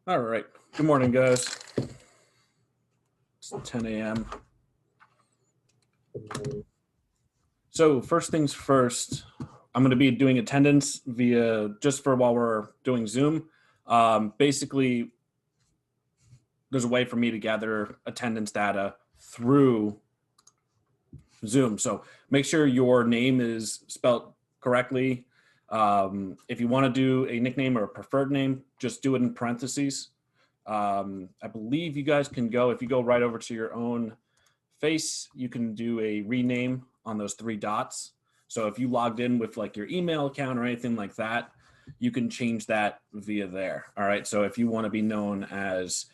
All right. Good morning, guys. It's 10 a.m. So first things first, I'm going to be doing attendance via just for while we're doing Zoom. Basically, there's a way for me to gather attendance data through Zoom. So make sure your name is spelled correctly. If you want to do a nickname or a preferred name, just do it in parentheses. I believe you guys can go, if you go right over to your own face, you can do a rename on those three dots. So if you logged in with like your email account or anything like that, you can change that via there. All right. So if you want to be known as,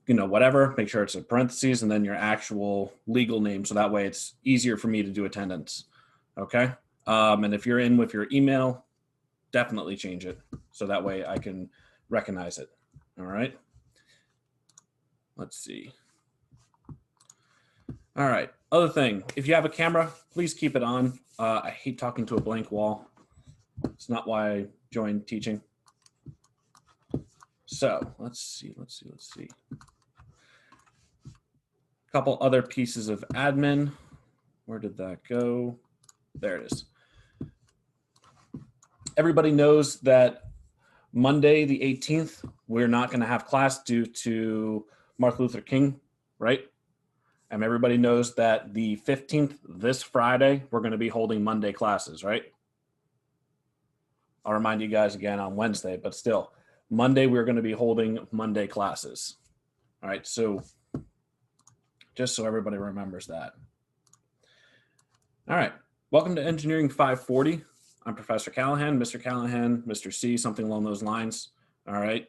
whatever, make sure it's in parentheses and then your actual legal name. So that way it's easier for me to do attendance. Okay. And if you're in with your email, definitely change it. So that way I can recognize it. All right. Let's see. All right. Other thing, if you have a camera, please keep it on. I hate talking to a blank wall. It's not why I joined teaching. So let's see. A couple other pieces of admin. Where did that go? There it is. Everybody knows that Monday, the 18th, we're not going to have class due to Martin Luther King, right? And everybody knows that the 15th, this Friday, we're going to be holding Monday classes, right? I'll remind you guys again on Wednesday, but still, Monday, we're going to be holding Monday classes. All right, so just so everybody remembers that. All right, welcome to Engineering 540. I'm Professor Callahan, Mr. Callahan, Mr. C, something along those lines. All right.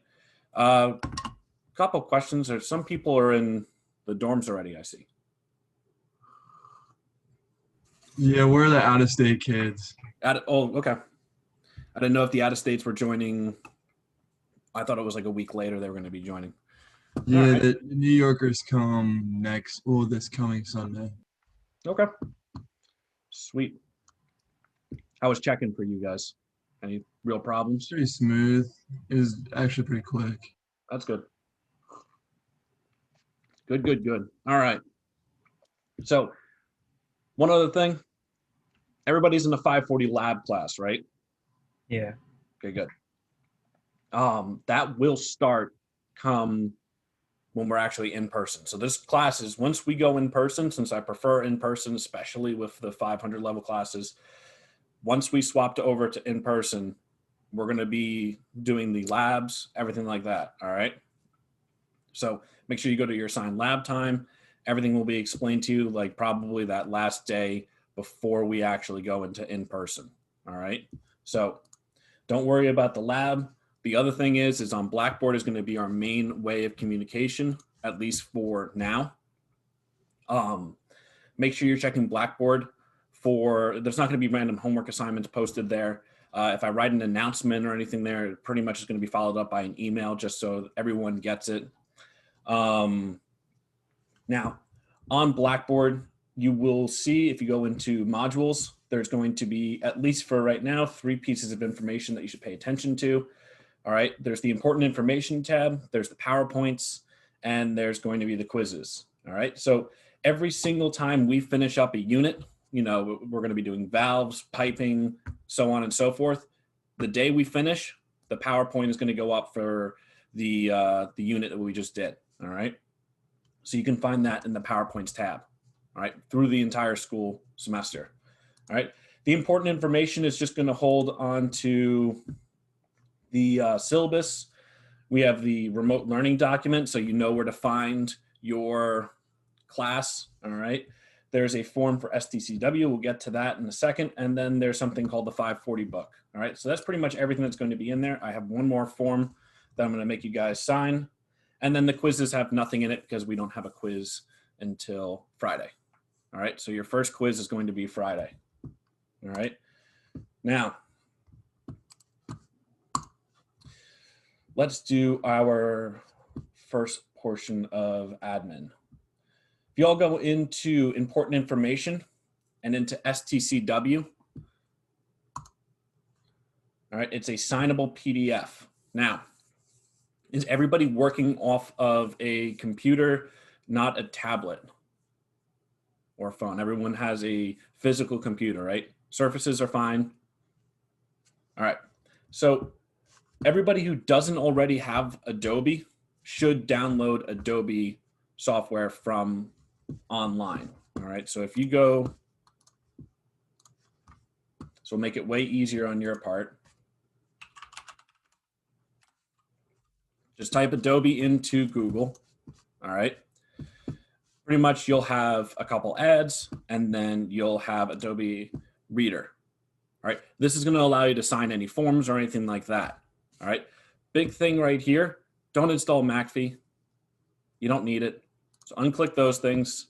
Couple questions. There's some people are in the dorms already, I see. Yeah, we're the out-of-state kids. Okay. I didn't know if the out-of-states were joining. I thought it was like a week later they were going to be joining. Yeah, right. the New Yorkers come this coming Sunday. Okay. Sweet. I was checking for you guys. Any real problems? Pretty smooth. It was actually pretty quick. That's good. Good. All right. So one other thing. Everybody's in the 540 lab class, right? Yeah. Okay, good. That will start come when we're actually in person. So this class is once we go in person, since I prefer in person, especially with the 500 level classes, once we swapped over to in person, we're going to be doing the labs, everything like that. All right. So make sure you go to your assigned lab time. Everything will be explained to you like probably that last day before we actually go into in person. All right. So don't worry about the lab. The other thing is on Blackboard is going to be our main way of communication, at least for now. Make sure you're checking Blackboard there's not going to be random homework assignments posted there. If I write an announcement or anything there, it pretty much is going to be followed up by an email just so everyone gets it. Now, on Blackboard, you will see if you go into modules, there's going to be, at least for right now, 3 pieces of information that you should pay attention to. All right, there's the important information tab, there's the PowerPoints, and there's going to be the quizzes. All right, so every single time we finish up a unit, we're going to be doing valves, piping, so on and so forth. The day we finish, the PowerPoint is going to go up for the unit that we just did. All right, so you can find that in the PowerPoints tab. All right, through the entire school semester. All right, the important information is just going to hold on to the syllabus. We have the remote learning document, so you know where to find your class. All right. There's a form for STCW. We'll get to that in a second. And then there's something called the 540 book. All right. So that's pretty much everything that's going to be in there. I have one more form that I'm going to make you guys sign. And then the quizzes have nothing in it because we don't have a quiz until Friday. All right. So your first quiz is going to be Friday. All right. Now, let's do our first portion of admin. If you all go into important information and into STCW, all right, it's a signable PDF. Now, Is everybody working off of a computer, not a tablet or phone? Everyone has a physical computer, right? Surfaces are fine. All right. So everybody who doesn't already have Adobe should download Adobe software from online. All right. So if you go, so make it way easier on your part. Just type Adobe into Google. All right. Pretty much you'll have a couple ads and then you'll have Adobe Reader. All right. This is going to allow you to sign any forms or anything like that. All right. Big thing right here. Don't install McAfee. You don't need it. So unclick those things.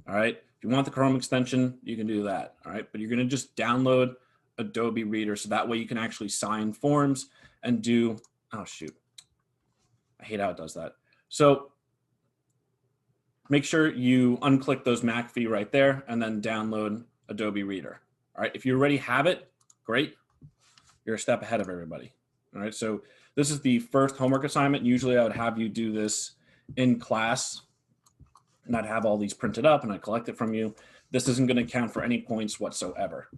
All right. If you want the Chrome extension, you can do that. All right. But you're going to just download Adobe Reader. So that way you can actually sign forms and do, oh, shoot. I hate how it does that. So make sure you unclick those McAfee right there and then download Adobe Reader. All right. If you already have it, great. You're a step ahead of everybody. All right. So this is the first homework assignment. Usually I would have you do this in class and I'd have all these printed up and I'd collect it from you. This isn't going to count for any points whatsoever.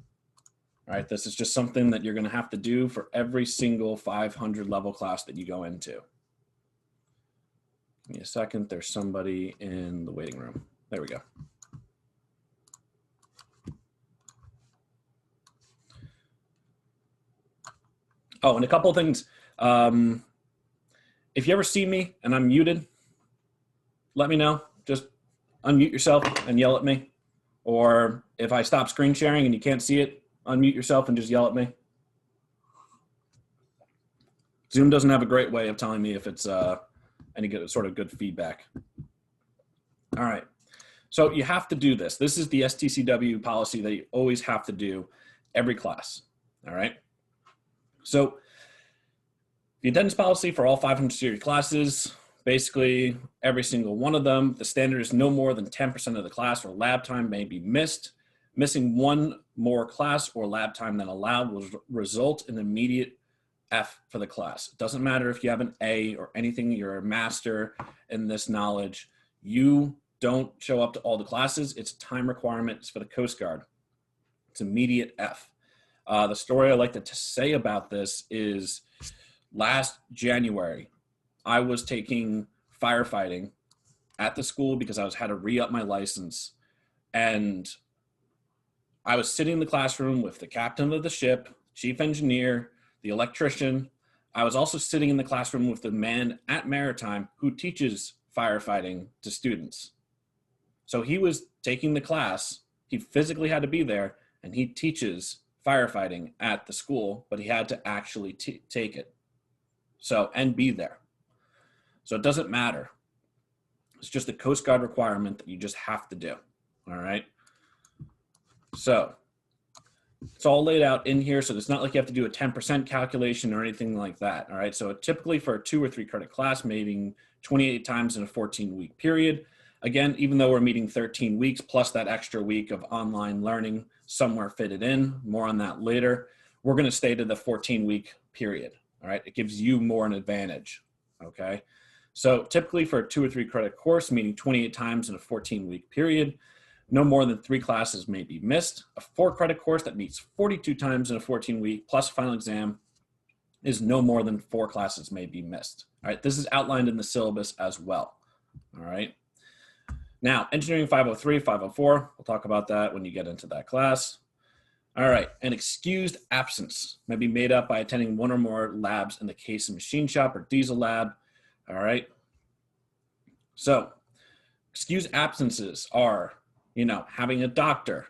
All right. This is just something that you're going to have to do for every single 500 level class that you go into. Give me a second. There's somebody in the waiting room. There we go. Oh, and a couple of things. If you ever see me and I'm muted, let me know. Just unmute yourself and yell at me. Or if I stop screen sharing and you can't see it, unmute yourself and just yell at me. Zoom doesn't have a great way of telling me if it's any good, sort of good feedback. All right. So you have to do this. This is the STCW policy that you always have to do every class. All right. So the attendance policy for all 500 series classes, basically every single one of them, the standard is no more than 10% of the class or lab time may be missed. Missing one more class or lab time than allowed will result in immediate F for the class. It doesn't matter if you have an A or anything, you're a master in this knowledge. You don't show up to all the classes. It's time requirements for the Coast Guard. It's immediate F. The story I like to say about this is last January, I was taking firefighting at the school because I had to re-up my license. And I was sitting in the classroom with the captain of the ship, chief engineer, the electrician. I was also sitting in the classroom with the man at Maritime who teaches firefighting to students. So he was taking the class. He physically had to be there, and he teaches firefighting at the school, but he had to actually take it. So, and be there. So it doesn't matter. It's just a Coast Guard requirement that you just have to do. All right. So it's all laid out in here. So it's not like you have to do a 10% calculation or anything like that. All right. So typically for a 2 or 3 credit class, maybe 28 times in a 14-week period. Again, even though we're meeting 13 weeks plus that extra week of online learning somewhere fitted in, more on that later, we're going to stay to the 14-week period. All right. It gives you more an advantage. Okay. So typically for a 2 or 3 credit course, meaning 28 times in a 14-week period, no more than 3 classes may be missed. A 4 credit course that meets 42 times in a 14-week plus final exam is no more than 4 classes may be missed. All right. This is outlined in the syllabus as well. All right. Now, engineering 503, 504, we'll talk about that when you get into that class. All right, an excused absence may be made up by attending 1 or more labs in the case of machine shop or diesel lab. All right. So excused absences are, having a doctor,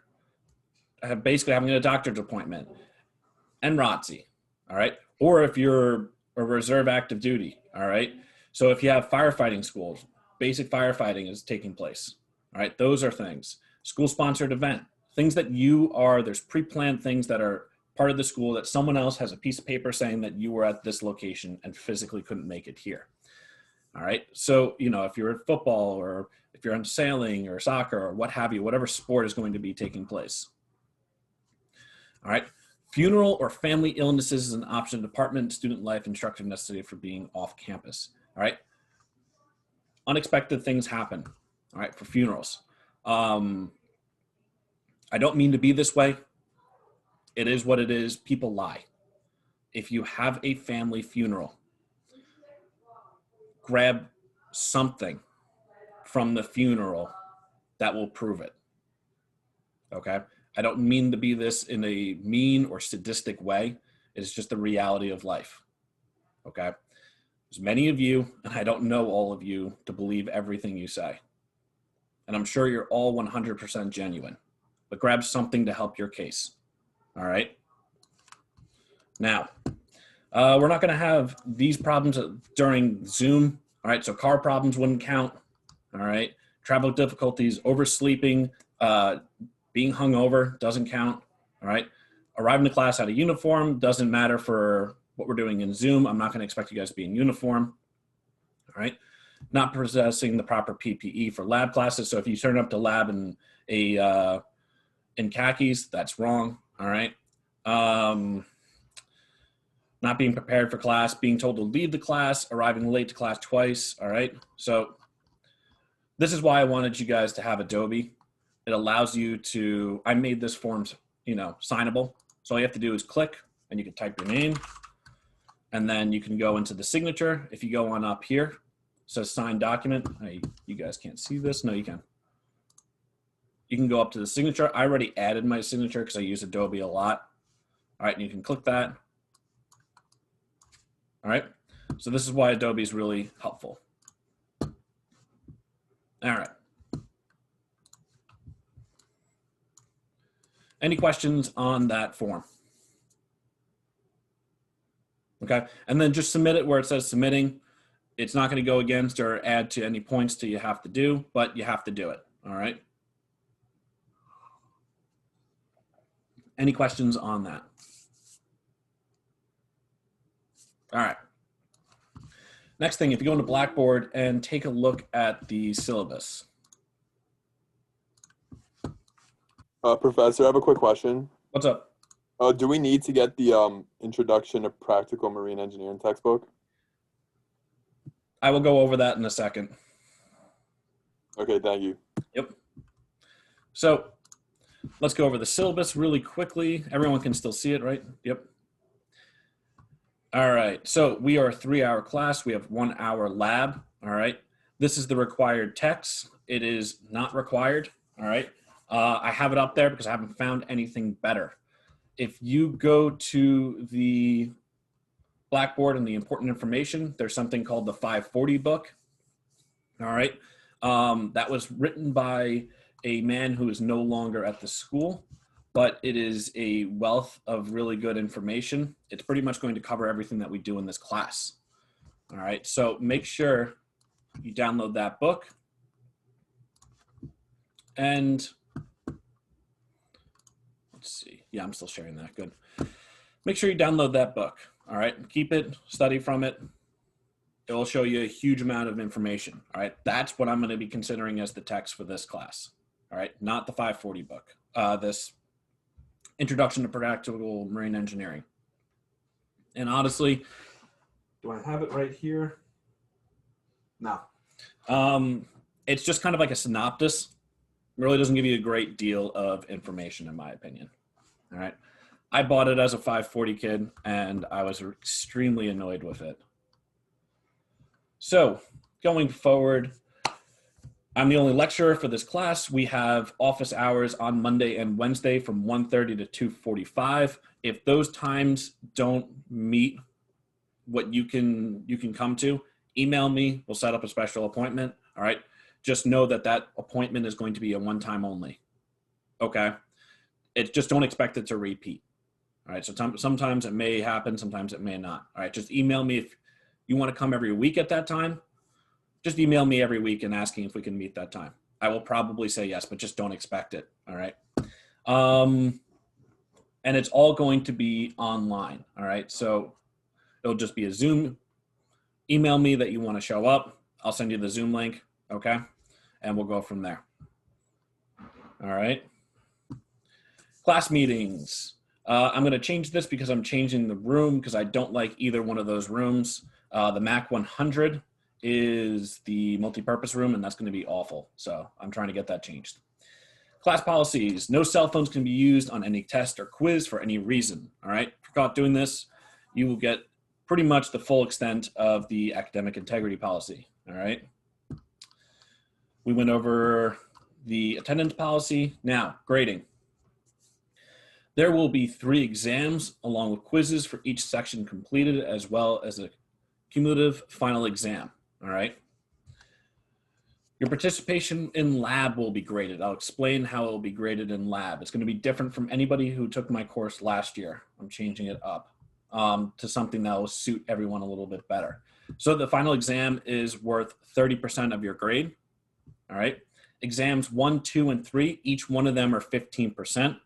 basically having a doctor's appointment, and ROTC, all right? Or if you're a reserve active duty, all right? So if you have firefighting schools, basic firefighting is taking place, all right? Those are things. School-sponsored event, things that there's pre-planned things that are part of the school that someone else has a piece of paper saying that you were at this location and physically couldn't make it here. All right. So, if you're at football or if you're on sailing or soccer or what have you, whatever sport is going to be taking place. All right. Funeral or family illnesses is an option. Department, student life, instructor necessary for being off campus. All right. Unexpected things happen. All right. For funerals. I don't mean to be this way. It is what it is. People lie. If you have a family funeral, grab something from the funeral that will prove it. Okay. I don't mean to be this in a mean or sadistic way. It's just the reality of life. Okay. There's many of you, and I don't know all of you, to believe everything you say. And I'm sure you're all 100% genuine, but grab something to help your case. All right. Now, we're not going to have these problems during Zoom. All right. So car problems wouldn't count. All right. Travel difficulties, oversleeping, being hungover doesn't count. All right. Arriving to class out of uniform doesn't matter for what we're doing in Zoom. I'm not going to expect you guys to be in uniform. All right. Not possessing the proper PPE for lab classes. So if you turn up to lab in khakis, that's wrong. All right. Not being prepared for class, being told to leave the class, arriving late to class twice. All right. So this is why I wanted you guys to have Adobe. It allows you to, I made this form, signable. So all you have to do is click and you can type your name and then you can go into the signature. If you go on up here, it says signed document. You guys can't see this. No, you can. You can go up to the signature. I already added my signature because I use Adobe a lot. All right. And you can click that. All right. So this is why Adobe is really helpful. All right. Any questions on that form? Okay. And then just submit it where it says submitting. It's not going to go against or add to any points that you have to do, but you have to do it. All right. Any questions on that? All right. Next thing, if you go into Blackboard and take a look at the syllabus. Professor, I have a quick question. What's up? Do we need to get the Introduction to Practical Marine Engineering textbook? I will go over that in a second. Okay, thank you. Yep. So let's go over the syllabus really quickly. Everyone can still see it, right? Yep. All right. So we are a 3-hour class. We have 1 hour lab. All right. This is the required text. It is not required. All right. I have it up there because I haven't found anything better. If you go to the Blackboard and the important information, there's something called the 540 book. All right. That was written by a man who is no longer at the school, but it is a wealth of really good information. It's pretty much going to cover everything that we do in this class. All right. So make sure you download that book. And let's see. Yeah, I'm still sharing that. Good. Make sure you download that book. All right. Keep it, study from it. It will show you a huge amount of information. All right. That's what I'm going to be considering as the text for this class. All right. Not the 540 book. This Introduction to Practical Marine Engineering. And honestly, do I have it right here? No. It's just kind of like a synopsis. It really doesn't give you a great deal of information, in my opinion. All right. I bought it as a 540 kid, and I was extremely annoyed with it. So going forward, I'm the only lecturer for this class. We have office hours on Monday and Wednesday from 1:30 to 2:45. If those times don't meet what you can come to, email me. We'll set up a special appointment. All right. Just know that that appointment is going to be a one-time only. Okay. Just don't expect it to repeat. All right. So sometimes it may happen. Sometimes it may not. All right. Just email me if you want to come every week at that time. Just email me every week and asking if we can meet that time. I will probably say yes, but just don't expect it. All right. And it's all going to be online. All right. So it'll just be a Zoom. Email me that you want to show up. I'll send you the Zoom link. Okay. And we'll go from there. All right. Class meetings. I'm going to change this because I'm changing the room because I don't like either one of those rooms. The Mac 100 is the multi-purpose room, and that's going to be awful. So I'm trying to get that changed. Class policies. No cell phones can be used on any test or quiz for any reason. All right. If you're caught doing this, you will get pretty much the full extent of the academic integrity policy. All right. We went over the attendance policy. Now, grading. There will be 3 exams along with quizzes for each section completed, as well as a cumulative final exam. All right. Your participation in lab will be graded. I'll explain how it will be graded in lab. It's going to be different from anybody who took my course last year. I'm changing it up to something that will suit everyone a little bit better. So the final exam is worth 30% of your grade. All right. Exams 1, 2, and 3, each one of them are 15%. All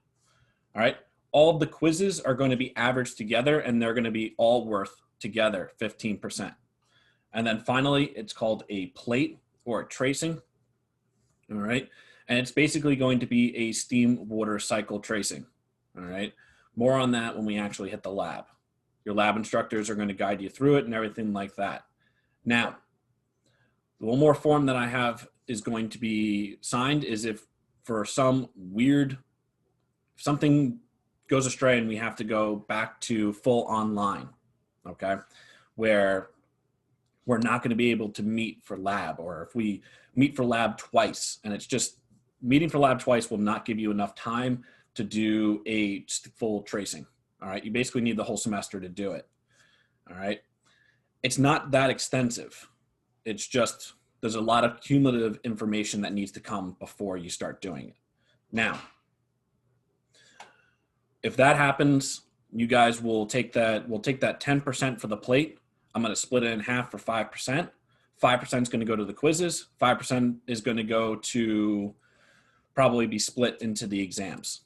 right. All of the quizzes are going to be averaged together, and they're going to be all worth together 15%. And then finally, it's called a plate or a tracing. All right. And it's basically going to be a steam water cycle tracing. All right. More on that when we actually hit the lab. Your lab instructors are going to guide you through it and everything like that. Now, the one more form that I have is going to be signed is if for some weird, something goes astray and we have to go back to full online, okay, where we're not going to be able to meet for lab, or if we meet for lab twice, and it's just meeting for lab twice will not give you enough time to do a full tracing. All right. You basically need the whole semester to do it. All right. It's not that extensive. It's just, there's a lot of cumulative information that needs to come before you start doing it. Now, if that happens, you guys will take that, we'll take that 10% for the plate. I'm going to split it in half for 5%. 5% is going to go to the quizzes. 5% is going to go to probably be split into the exams.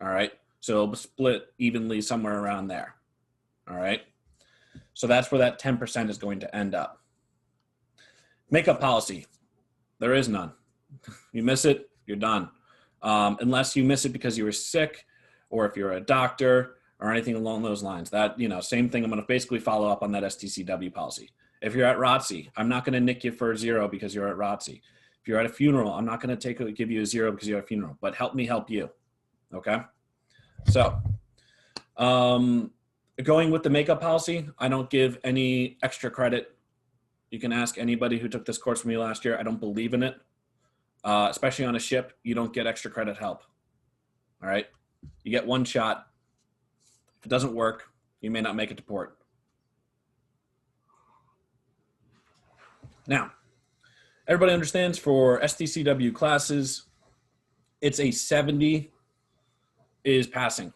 All right. So it'll be split evenly somewhere around there. All right. So that's where that 10% is going to end up. Makeup policy. There is none. You miss it, you're done. Unless you miss it because you were sick, or if you're a doctor or anything along those lines. That, you know, same thing. I'm going to basically follow up on that STCW policy. If you're at ROTC, I'm not going to nick you for a 0 because you're at ROTC. If you're at a funeral, I'm not going to give you a 0 because you're at a funeral, but help me help you. Okay. So, going with the makeup policy, I don't give any extra credit. You can ask anybody who took this course from me last year. I don't believe in it. Especially on a ship, you don't get extra credit help. All right. You get one shot. If it doesn't work, you may not make it to port. Now, everybody understands for STCW classes, it's a 70 is passing.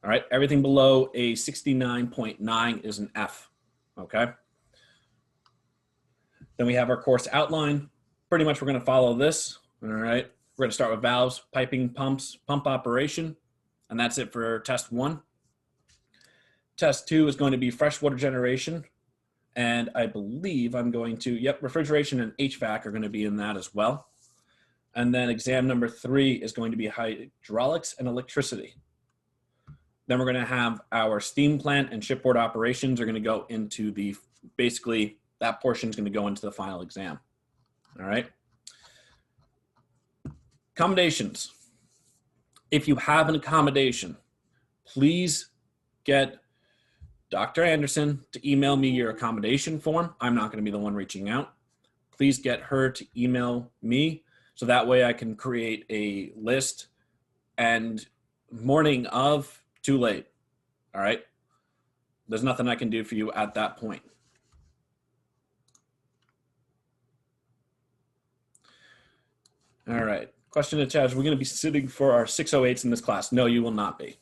All right. Everything below a 69.9 is an F. Okay. Then we have our course outline. Pretty much we're going to follow this. All right. We're going to start with valves, piping, pumps, pump operation. And that's it for test 1. Test 2 is going to be freshwater generation. And I believe I'm going to, yep, refrigeration and HVAC are going to be in that as well. And then exam number 3 is going to be hydraulics and electricity. Then we're going to have our steam plant and shipboard operations are going to go into the, basically that portion is going to go into the final exam. All right. Accommodations. If you have an accommodation, please get Dr. Anderson to email me your accommodation form. I'm not going to be the one reaching out. Please get her to email me so that way I can create a list, and morning of, too late. All right. There's nothing I can do for you at that point. All right. Question in the chat. Are we going to be sitting for our 608s in this class? No, you will not be.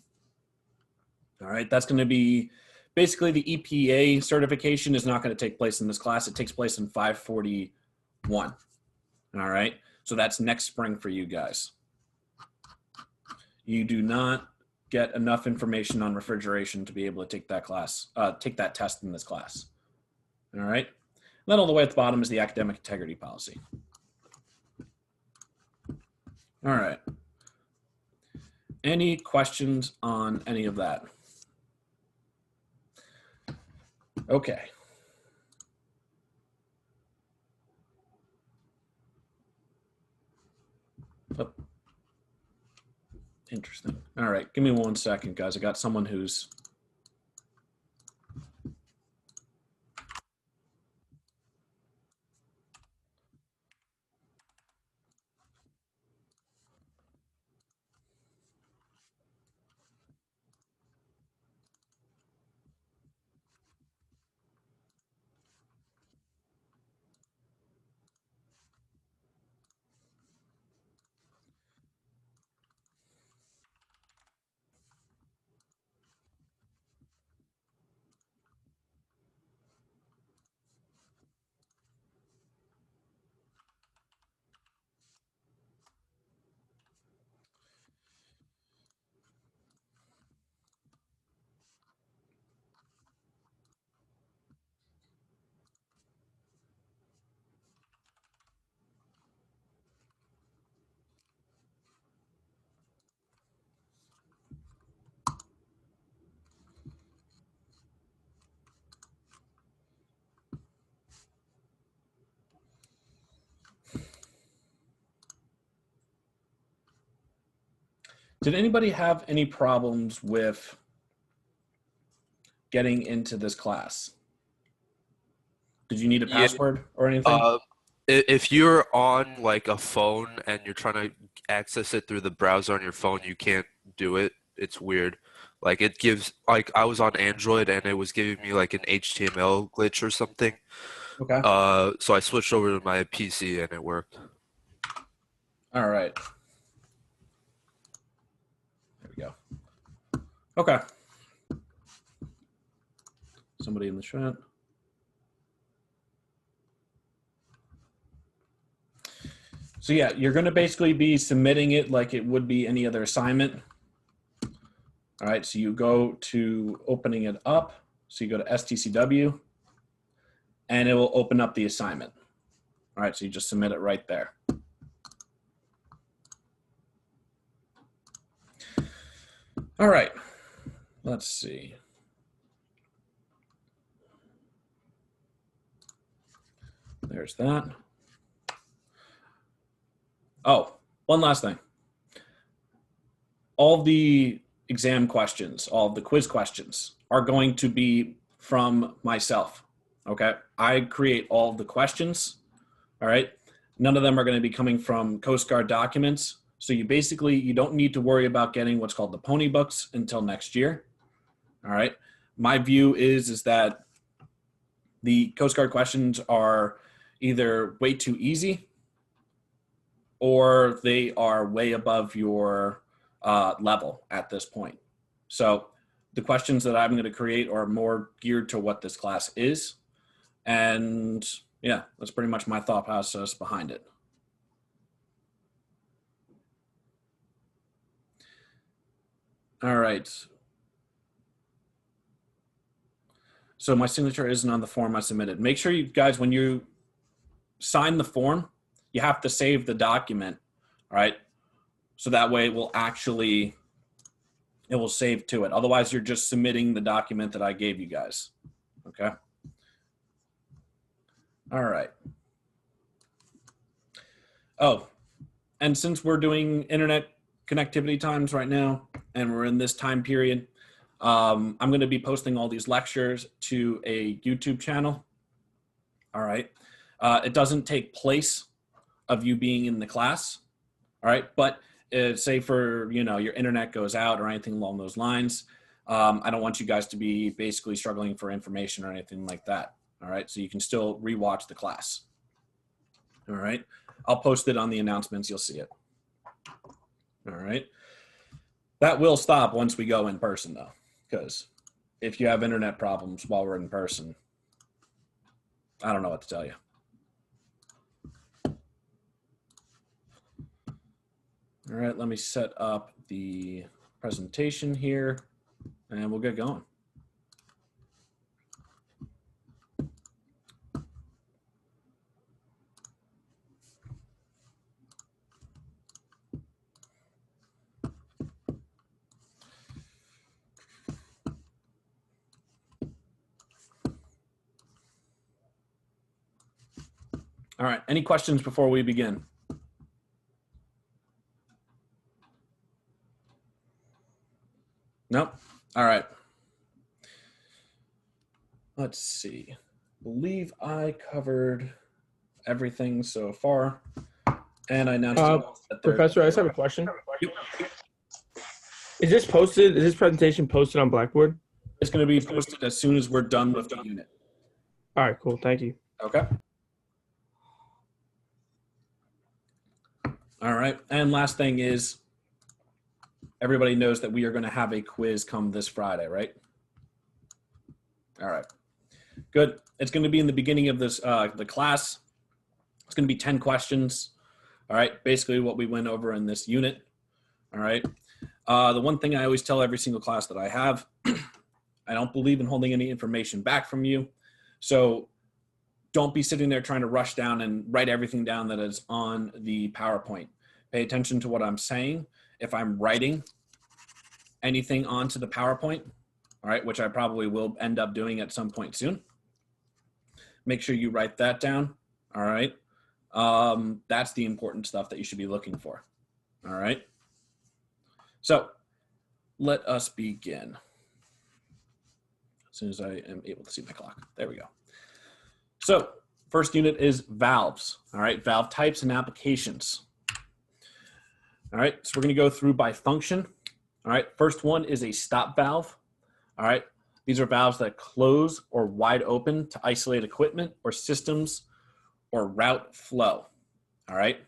All right. That's going to be basically the EPA certification is not going to take place in this class. It takes place in 541. All right. So that's next spring for you guys. You do not get enough information on refrigeration to be able to take that class, take that test in this class. All right. And then all the way at the bottom is the academic integrity policy. All right. Any questions on any of that? Okay. Oh. Interesting. All right, give me 1 second, guys. I got someone who's Did anybody have any problems with getting into this class? Did you need a Yeah. password or anything? If you're on like a phone and you're trying to access it through the browser on your phone, you can't do it. It's weird. Like it gives like I was on Android and it was giving me like an HTML glitch or something. Okay. So I switched over to my PC and it worked. All right. There we go. Okay. Somebody in the chat. So yeah, you're going to basically be submitting it like it would be any other assignment. All right, so you go to opening it up. So you go to STCW, and it will open up the assignment. All right, so you just submit it right there. All right, let's see. There's that. Oh, one last thing. All the exam questions, all of the quiz questions are going to be from myself, okay? I create all of the questions, all right? None of them are going to be coming from Coast Guard documents. So you don't need to worry about getting what's called the pony books until next year, all right? My view is that the Coast Guard questions are either way too easy or they are way above your level at this point. So the questions that I'm going to create are more geared to what this class is. And yeah, that's pretty much my thought process behind it. All right. So my signature isn't on the form I submitted. Make sure you guys, when you sign the form, you have to save the document, all right? So that way it will save to it. Otherwise, you're just submitting the document that I gave you guys, okay? All right. Oh, and since we're doing internet connectivity times right now, and we're in this time period, I'm going to be posting all these lectures to a YouTube channel. All right. It doesn't take place of you being in the class. All right. But say for, your internet goes out or anything along those lines. I don't want you guys to be basically struggling for information or anything like that. All right. So you can still rewatch the class. All right. I'll post it on the announcements. You'll see it. All right. That will stop once we go in person, though, because if you have internet problems while we're in person, I don't know what to tell you. All right, let me set up the presentation here, and we'll get going. All right. Any questions before we begin? Nope. All right. Let's see. Believe I covered everything so far. And I announced that there- Professor, I just have a question. Yep. Is this posted? Is this presentation posted on Blackboard? It's going to be posted as soon as we're done with the unit. All right, cool. Thank you. Okay. All right. And last thing is, everybody knows that we are going to have a quiz come this Friday, right? All right. Good. It's going to be in the beginning of this the class. It's going to be 10 questions. All right. Basically what we went over in this unit. All right. The one thing I always tell every single class that I have, I don't believe in holding any information back from you. So don't be sitting there trying to rush down and write everything down that is on the PowerPoint. Pay attention to what I'm saying. If I'm writing anything onto the PowerPoint, all right, which I probably will end up doing at some point soon, make sure you write that down, all right? That's the important stuff that you should be looking for, all right? So let us begin. As soon as I am able to see my clock. There we go. So first unit is valves, all right? Valve types and applications. All right, so we're gonna go through by function. All right, first one is a stop valve. All right, these are valves that close or wide open to isolate equipment or systems or route flow. All right.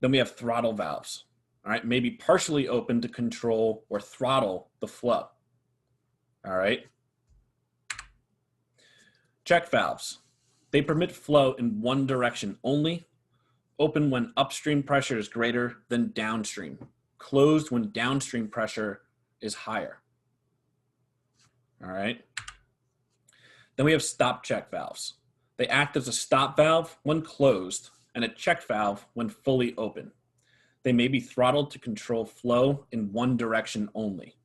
Then we have throttle valves. All right, maybe partially open to control or throttle the flow. All right. Check valves. They permit flow in one direction only. Open when upstream pressure is greater than downstream. Closed when downstream pressure is higher. All right. Then we have stop check valves. They act as a stop valve when closed and a check valve when fully open. They may be throttled to control flow in one direction only.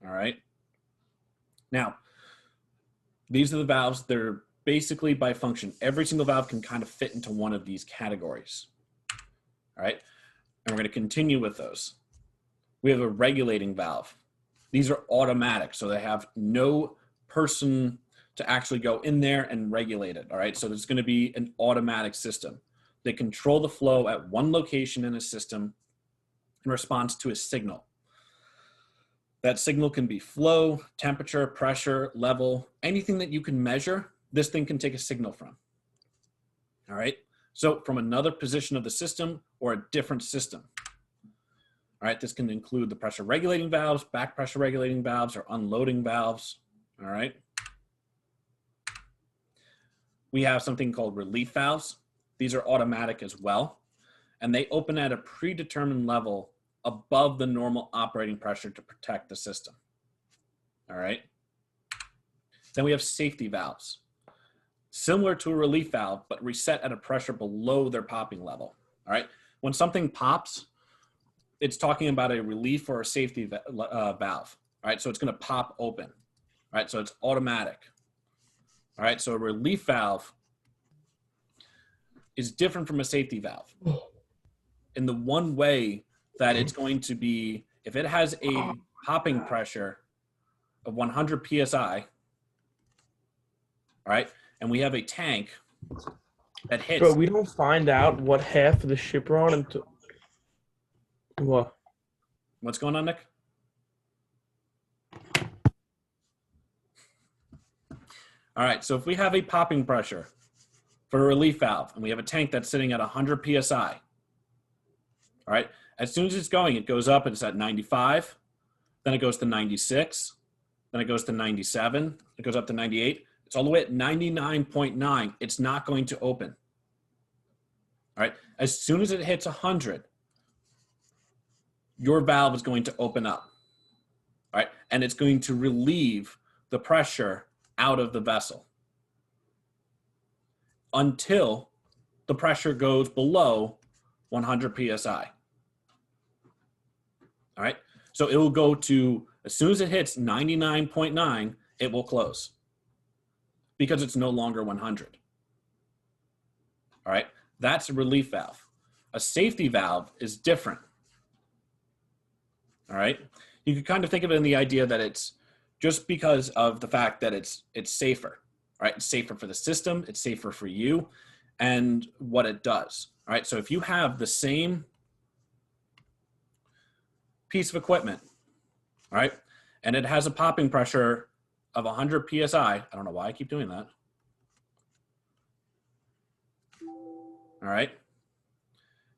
All right. Now, these are the valves. They're basically by function. Every single valve can kind of fit into one of these categories. All right. And we're going to continue with those. We have a regulating valve. These are automatic, so they have no person to actually go in there and regulate it. All right. So there's going to be an automatic system. They control the flow at one location in a system in response to a signal. That signal can be flow, temperature, pressure, level, anything that you can measure, this thing can take a signal from. All right. So from another position of the system or a different system. All right. This can include the pressure regulating valves, back pressure regulating valves, or unloading valves. All right. We have something called relief valves. These are automatic as well, and they open at a predetermined level above the normal operating pressure to protect the system. All right. Then we have safety valves, similar to a relief valve, but reset at a pressure below their popping level. All right. When something pops, it's talking about a relief or a safety valve. All right. So it's going to pop open. All right. So it's automatic. All right. So a relief valve is different from a safety valve in the one way that it's going to be, if it has a popping pressure of 100 PSI, all right, and we have a tank that hits. But we don't find out what half of the ship we're on until what? What's going on, Nick? All right, so if we have a popping pressure for a relief valve and we have a tank that's sitting at 100 PSI, all right, as soon as it's going, it goes up and it's at 95, then it goes to 96, then it goes to 97, it goes up to 98. It's all the way at 99.9. It's not going to open. All right, as soon as it hits 100, your valve is going to open up, all right, and it's going to relieve the pressure out of the vessel until the pressure goes below 100 PSI. All right, so it will go to, as soon as it hits 99.9, it will close because it's no longer 100. All right, that's a relief valve. A safety valve is different. All right, you could kind of think of it in the idea that it's just because of the fact that it's safer. All right, it's safer for the system, it's safer for you, and what it does. All right, so if you have the same piece of equipment, all right, and it has a popping pressure of 100 psi. I don't know why I keep doing that. All right,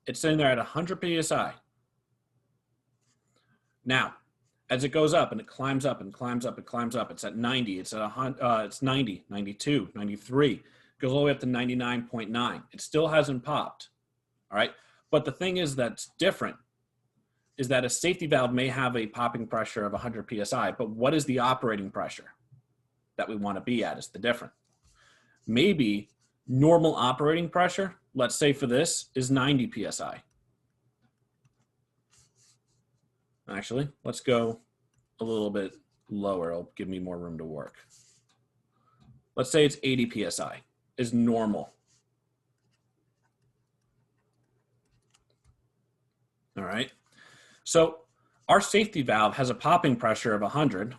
it's sitting there at 100 psi. Now, as it goes up and it climbs up and climbs up and climbs up, it's at 90, it's at 100, it's 90, 92, 93, goes all the way up to 99.9. It still hasn't popped, all right? But the thing is that's different is that a safety valve may have a popping pressure of 100 psi, but what is the operating pressure that we want to be at is the difference. Maybe normal operating pressure, let's say for this, is 90 psi. Actually, let's go a little bit lower. It'll give me more room to work. Let's say it's 80 psi is normal. All right. So our safety valve has a popping pressure of 100.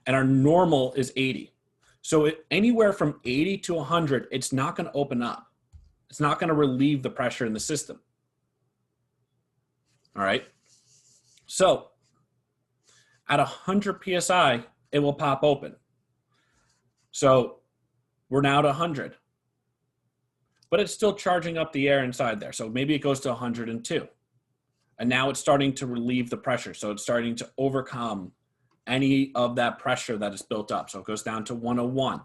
And our normal is 80. So anywhere from 80 to 100, it's not going to open up. It's not going to relieve the pressure in the system. All right. So at 100 psi, it will pop open. So we're now at 100. But it's still charging up the air inside there. So maybe it goes to 102. And now it's starting to relieve the pressure. So it's starting to overcome any of that pressure that is built up. So it goes down to 101,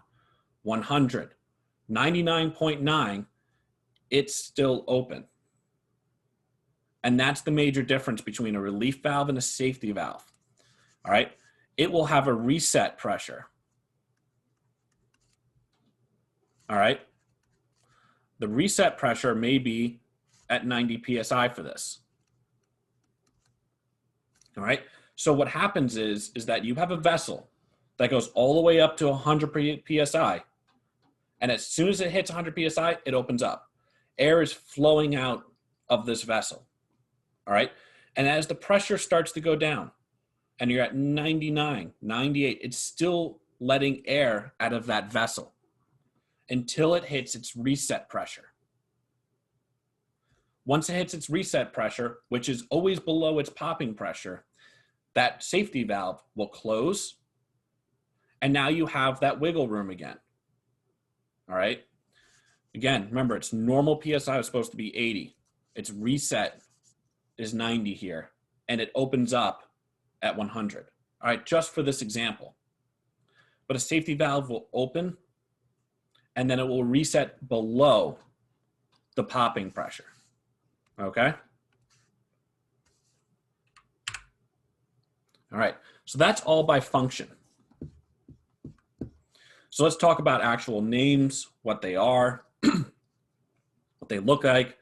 100, 99.9. It's still open. And that's the major difference between a relief valve and a safety valve. All right. It will have a reset pressure. All right. The reset pressure may be at 90 psi for this. All right. So what happens is that you have a vessel that goes all the way up to 100 psi. And as soon as it hits 100 psi, it opens up. Air is flowing out of this vessel, all right? And as the pressure starts to go down and you're at 99, 98, it's still letting air out of that vessel until it hits its reset pressure. Once it hits its reset pressure, which is always below its popping pressure, that safety valve will close, and now you have that wiggle room again, all right? Again, remember, it's normal PSI is supposed to be 80. Its reset is 90 here, and it opens up at 100. All right, just for this example. But a safety valve will open, and then it will reset below the popping pressure, okay? All right, so that's all by function. So let's talk about actual names, what they are, what they look like.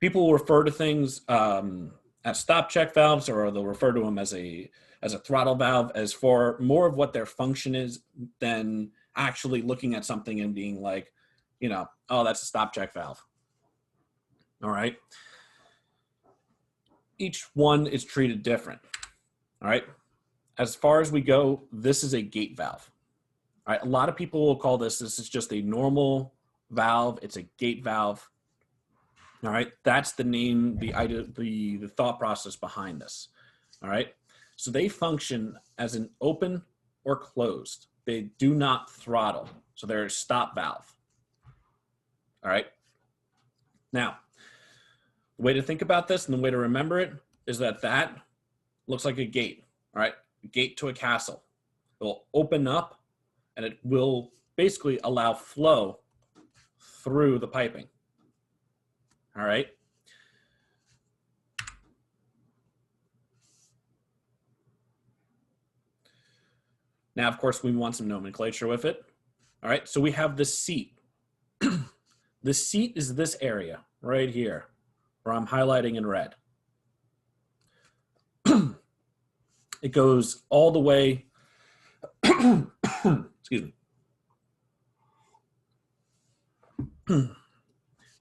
People will refer to things as stop check valves, or they'll refer to them as a throttle valve, as for more of what their function is than actually looking at something and being like, you know, oh, that's a stop check valve. All right. Each one is treated different. All right. As far as we go, this is a gate valve. All right. A lot of people will call this is just a normal valve. It's a gate valve. All right. That's the name, the idea, the thought process behind this. All right. So they function as an open or closed. They do not throttle. So they're a stop valve. All right. Now, the way to think about this and the way to remember it is that that looks like a gate. All right. A gate to a castle. It will open up and it will basically allow flow through the piping. All right. Now, of course, we want some nomenclature with it. All right. So we have the seat. The seat is this area right here where I'm highlighting in red. It goes all the way, excuse me.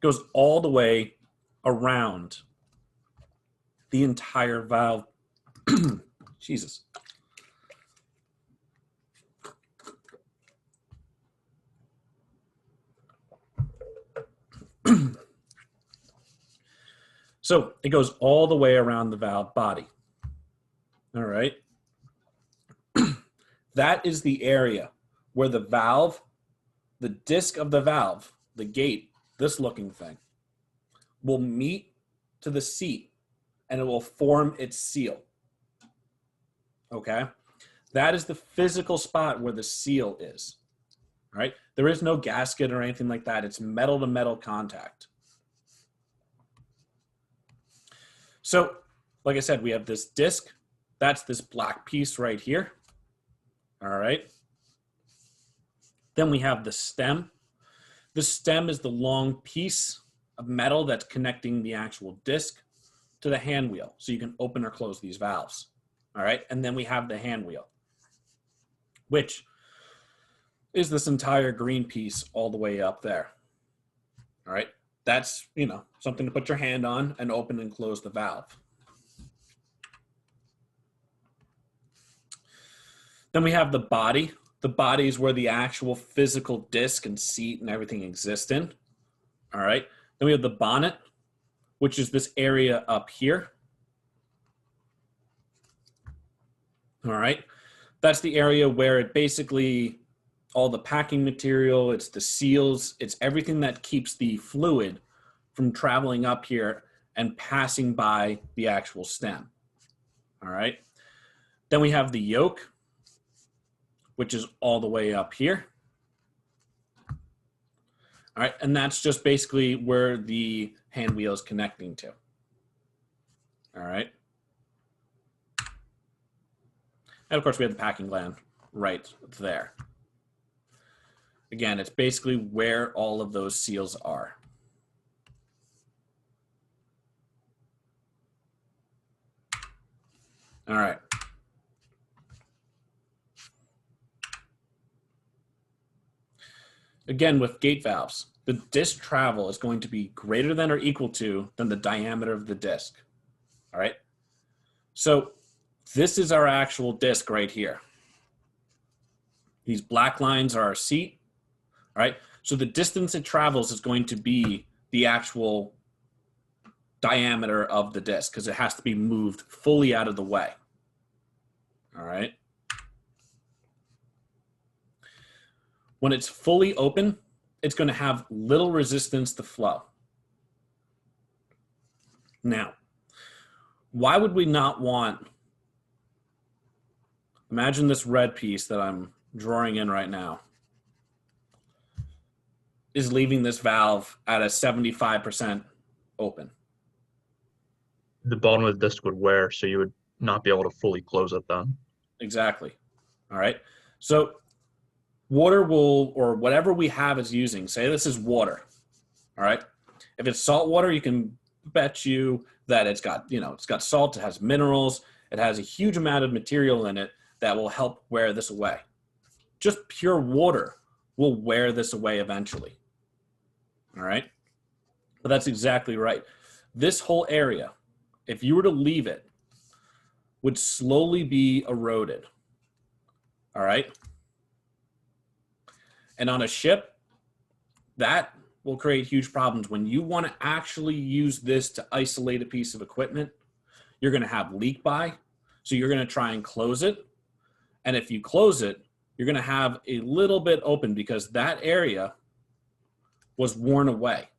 goes all the way around the entire valve. Jesus. So it goes all the way around the valve body. All right. That is the area where the valve, the disc of the valve, the gate, this looking thing, will meet to the seat and it will form its seal. Okay? That is the physical spot where the seal is. All right? There is no gasket or anything like that. It's metal to metal contact. So, like I said, we have this disc. That's this black piece right here. All right. Then we have the stem. The stem is the long piece of metal that's connecting the actual disc to the hand wheel. So you can open or close these valves. All right. And then we have the hand wheel, which is this entire green piece all the way up there. All right. That's, something to put your hand on and open and close the valve. Then we have the body. The body is where the actual physical disc and seat and everything exist in. All right. Then we have the bonnet, which is this area up here. All right. That's the area where it basically, all the packing material, it's the seals, it's everything that keeps the fluid from traveling up here and passing by the actual stem. All right. Then we have the yoke, which is all the way up here. All right, and that's just basically where the hand wheel is connecting to. All right. And of course, we have the packing gland right there. Again, it's basically where all of those seals are. All right. Again, with gate valves, the disc travel is going to be greater than or equal to than the diameter of the disc. All right. So this is our actual disc right here. These black lines are our seat. All right. So the distance it travels is going to be the actual diameter of the disc because it has to be moved fully out of the way. All right. When it's fully open, it's going to have little resistance to flow. Now, why would we not want, imagine this red piece that I'm drawing in right now is leaving this valve at a 75% open. The bottom of the disc would wear, so you would not be able to fully close it then. Exactly. All right. So water will, or whatever we have is using, say this is water. All right. If it's salt water, you can bet you that it's got, it's got salt, it has minerals, it has a huge amount of material in it that will help wear this away. Just pure water will wear this away eventually. All right. But that's exactly right. This whole area, if you were to leave it, would slowly be eroded. All right. And on a ship, that will create huge problems. When you want to actually use this to isolate a piece of equipment, you're going to have leak by. So you're going to try and close it. And if you close it, you're going to have a little bit open because that area was worn away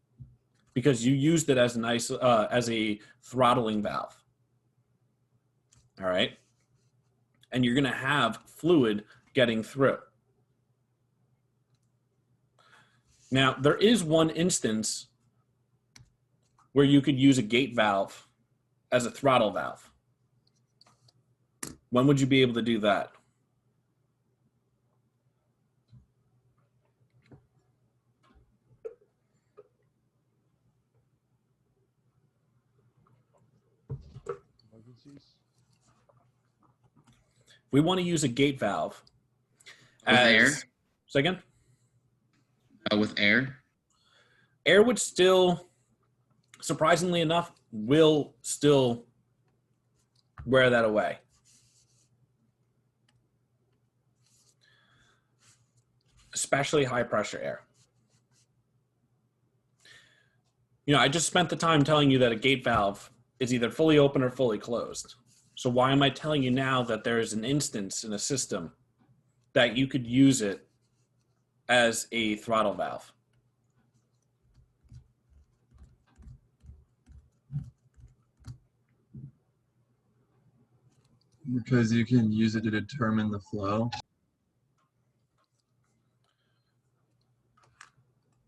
because you used it as as a throttling valve. All right. And you're going to have fluid getting through. Now, there is one instance where you could use a gate valve as a throttle valve. When would you be able to do that? We want to use a gate valve. With air? Say again? With air? air would still, surprisingly enough, will still wear that away. Especially high pressure air. You know, I just spent the time telling you that a gate valve is either fully open or fully closed. So why am I telling you now that there is an instance in a system that you could use it as a throttle valve? Because you can use it to determine the flow.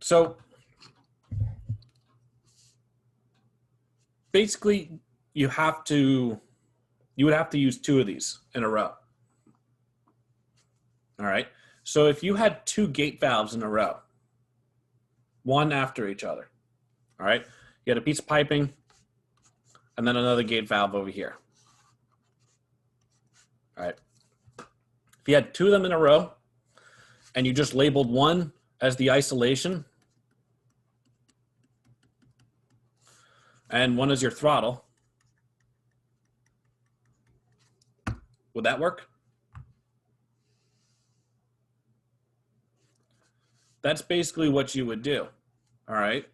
So basically you would have to use 2 of these in a row. All right. So if you had 2 gate valves in a row, one after each other, all right, you had a piece of piping and then another gate valve over here. All right. If you had 2 of them in a row and you just labeled one as the isolation and one as your throttle, would that work? That's basically what you would do. All right.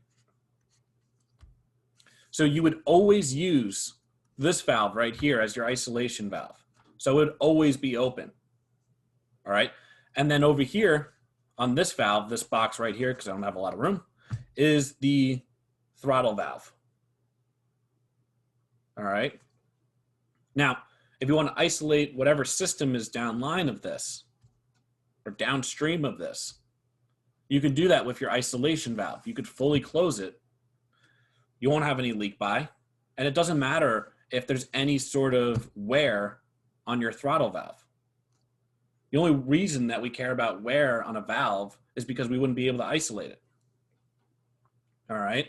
So you would always use this valve right here as your isolation valve. So it would always be open. All right. And then over here on this valve, this box right here, because I don't have a lot of room, is the throttle valve. All right. Now, if you want to isolate whatever system is downline of this or downstream of this, you could do that with your isolation valve. You could fully close it. You won't have any leak by. And it doesn't matter if there's any sort of wear on your throttle valve. The only reason that we care about wear on a valve is because we wouldn't be able to isolate it. All right.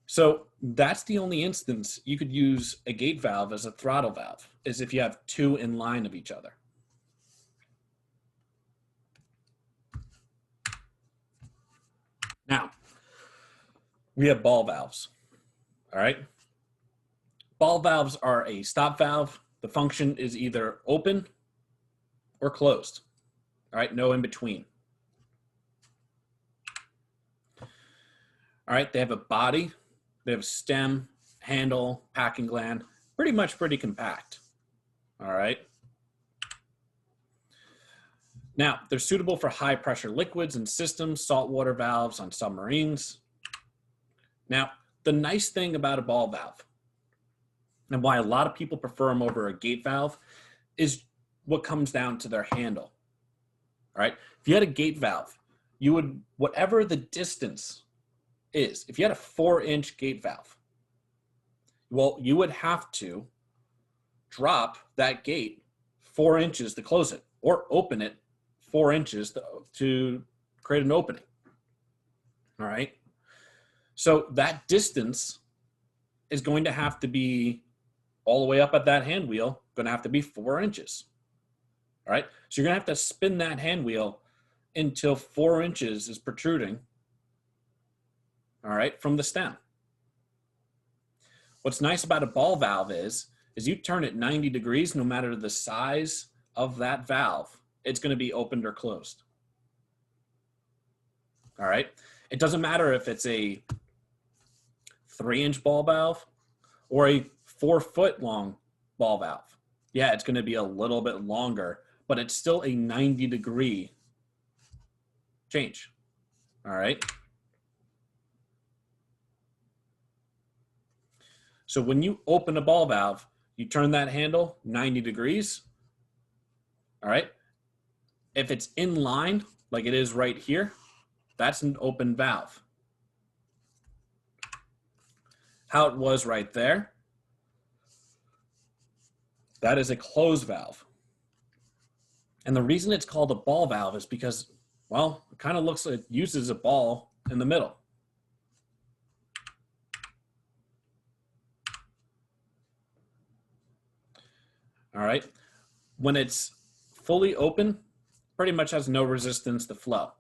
So that's the only instance you could use a gate valve as a throttle valve, is if you have 2 in line of each other. Now, we have ball valves. All right. Ball valves are a stop valve. The function is either open or closed. All right. No in between. All right. They have a body. They have a stem, handle, packing gland, pretty compact. All right. Now, they're suitable for high pressure liquids and systems, saltwater valves on submarines. Now, the nice thing about a ball valve and why a lot of people prefer them over a gate valve is what comes down to their handle. All right. If you had a gate valve, you would, whatever the distance is, if you had a 4-inch gate valve, well, you would have to drop that gate 4 inches to close it, or open it 4 inches to create an opening. All right. So that distance is going to have to be all the way up at that hand wheel, going to have to be 4 inches. All right. So you're going to have to spin that hand wheel until 4 inches is protruding, all right, from the stem. What's nice about a ball valve is you turn it 90 degrees, no matter the size of that valve, it's going to be opened or closed. All right. It doesn't matter if it's a 3-inch ball valve or a 4-foot long ball valve. Yeah, it's going to be a little bit longer, but it's still a 90-degree change. All right. So when you open a ball valve, you turn that handle 90 degrees. All right. If it's in line, like it is right here, that's an open valve. How it was right there, that is a closed valve. And the reason it's called a ball valve is because, well, it kind of looks like it uses a ball in the middle. All right. When it's fully open, pretty much has no resistance to flow.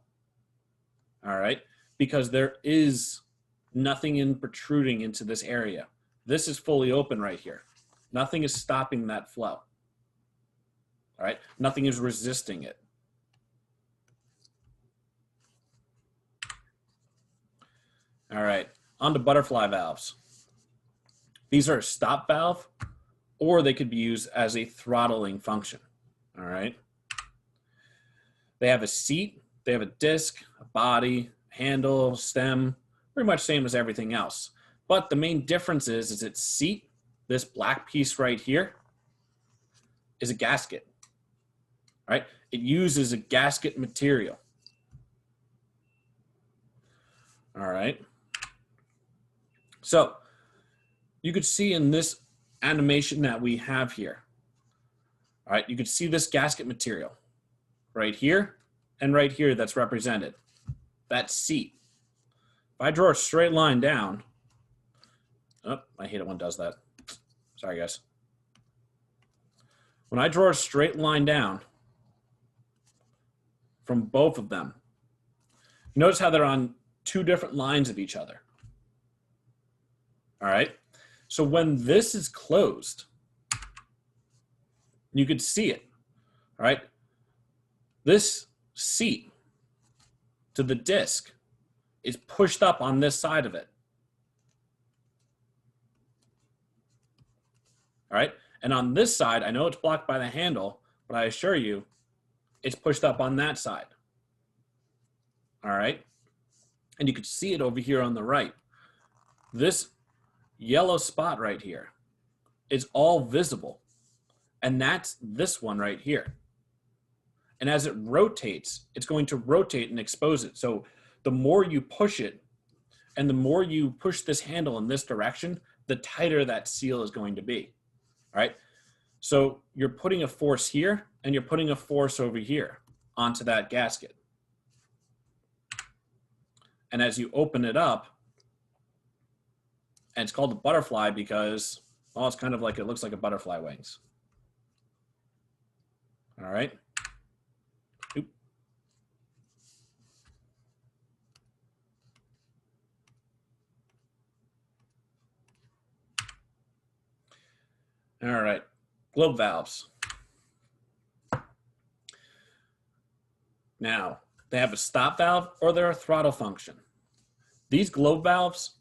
All right. because there is nothing in protruding into this area. This is fully open right here. Nothing is stopping that flow. All right, nothing is resisting it. All right, on to butterfly valves. These are a stop valve, or they could be used as a throttling function. All right. They have a seat, they have a disc, a body, handle, stem, pretty much same as everything else. But the main difference is its seat, this black piece right here, is a gasket. All right. It uses a gasket material. All right. So you could see in this animation that we have here, all right, you could see this gasket material right here and right here that's represented. That seat. If I draw a straight line down, oh, I hate it when it does that. Sorry, guys. When I draw a straight line down from both of them, notice how they're on two different lines of each other. All right. So when this is closed, you could see it. All right. This seat to the disc is pushed up on this side of it. All right. And on this side, I know it's blocked by the handle, but I assure you it's pushed up on that side. All right. And you could see it over here on the right. This yellow spot right here is all visible. And that's this one right here. And as it rotates, it's going to rotate and expose it. So the more you push it and the more you push this handle in this direction, the tighter that seal is going to be. All right. So you're putting a force here and you're putting a force over here onto that gasket. And as you open it up, and it's called the butterfly because, well, it's kind of like, it looks like a butterfly wings. All right. Oop. All right. Globe valves. Now, they have a stop valve or they're a throttle function. These globe valves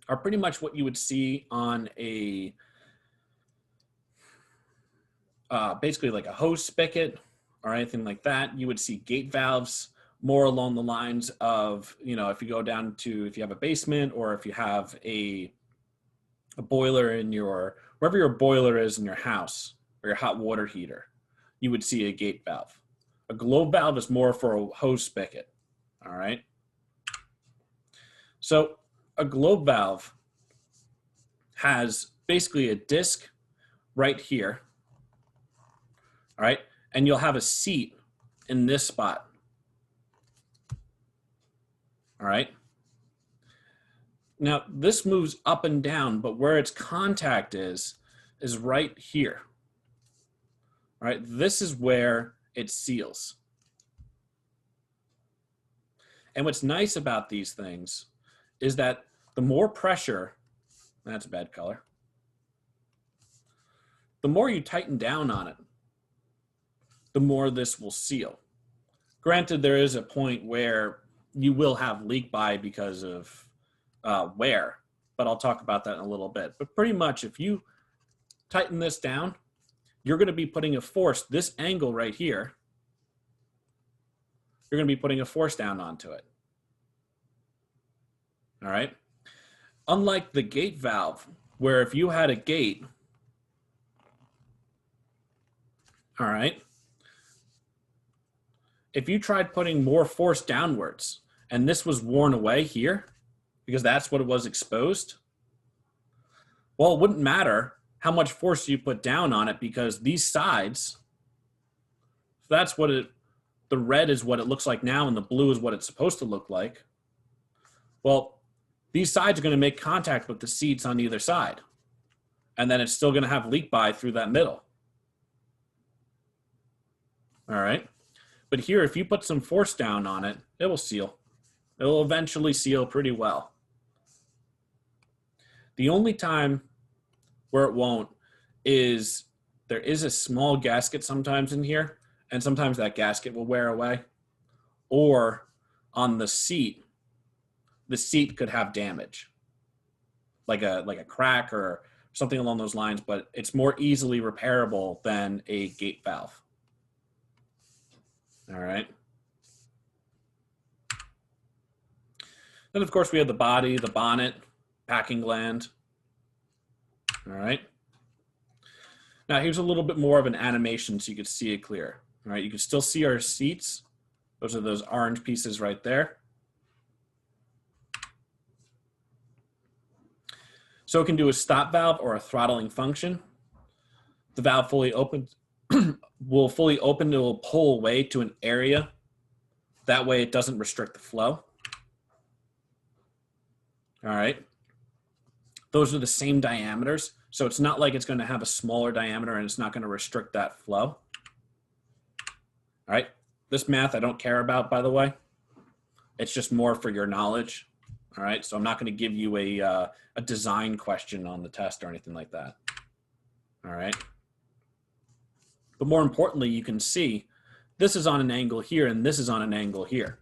are pretty much what you would see on a, basically like a hose spigot or anything like that. You would see gate valves more along the lines of, you know, if you go down to, if you have a basement or if you have a boiler in your, wherever your boiler is in your house or your hot water heater, you would see a gate valve. A globe valve is more for a hose spigot, all right? So a globe valve has basically a disc right here, all right? And you'll have a seat in this spot, all right? Now, this moves up and down, but where its contact is right here, all right? This is where it seals. And what's nice about these things is that the more pressure, that's a bad color, the more you tighten down on it, the more this will seal. Granted, there is a point where you will have leak by because of wear, but I'll talk about that in a little bit. But pretty much if you tighten this down, you're going to be putting a force, this angle right here, you're going to be putting a force down onto it. All right. Unlike the gate valve, where if you had a gate, all right, if you tried putting more force downwards and this was worn away here, because that's what it was exposed, well, it wouldn't matter how much force you put down on it because these sides, that's what it, the red is what it looks like now and the blue is what it's supposed to look like. Well, these sides are going to make contact with the seats on either side. And then it's still going to have leak by through that middle. All right. But here, if you put some force down on it, it will seal. It'll eventually seal pretty well. The only time where it won't is there is a small gasket sometimes in here, and sometimes that gasket will wear away. Or on the seat could have damage, like a crack or something along those lines, but it's more easily repairable than a gate valve. All right. Then, of course, we have the body, the bonnet, packing gland. All right. Now, here's a little bit more of an animation so you can see it clear. All right. You can still see our seats. Those are those orange pieces right there. So it can do a stop valve or a throttling function. The valve fully opens, will fully open, it will pull away to an area. That way it doesn't restrict the flow. All right. Those are the same diameters. So it's not like it's going to have a smaller diameter and it's not going to restrict that flow. All right. This math I don't care about, by the way. It's just more for your knowledge. All right. So I'm not going to give you a design question on the test or anything like that. All right. But more importantly, you can see this is on an angle here and this is on an angle here.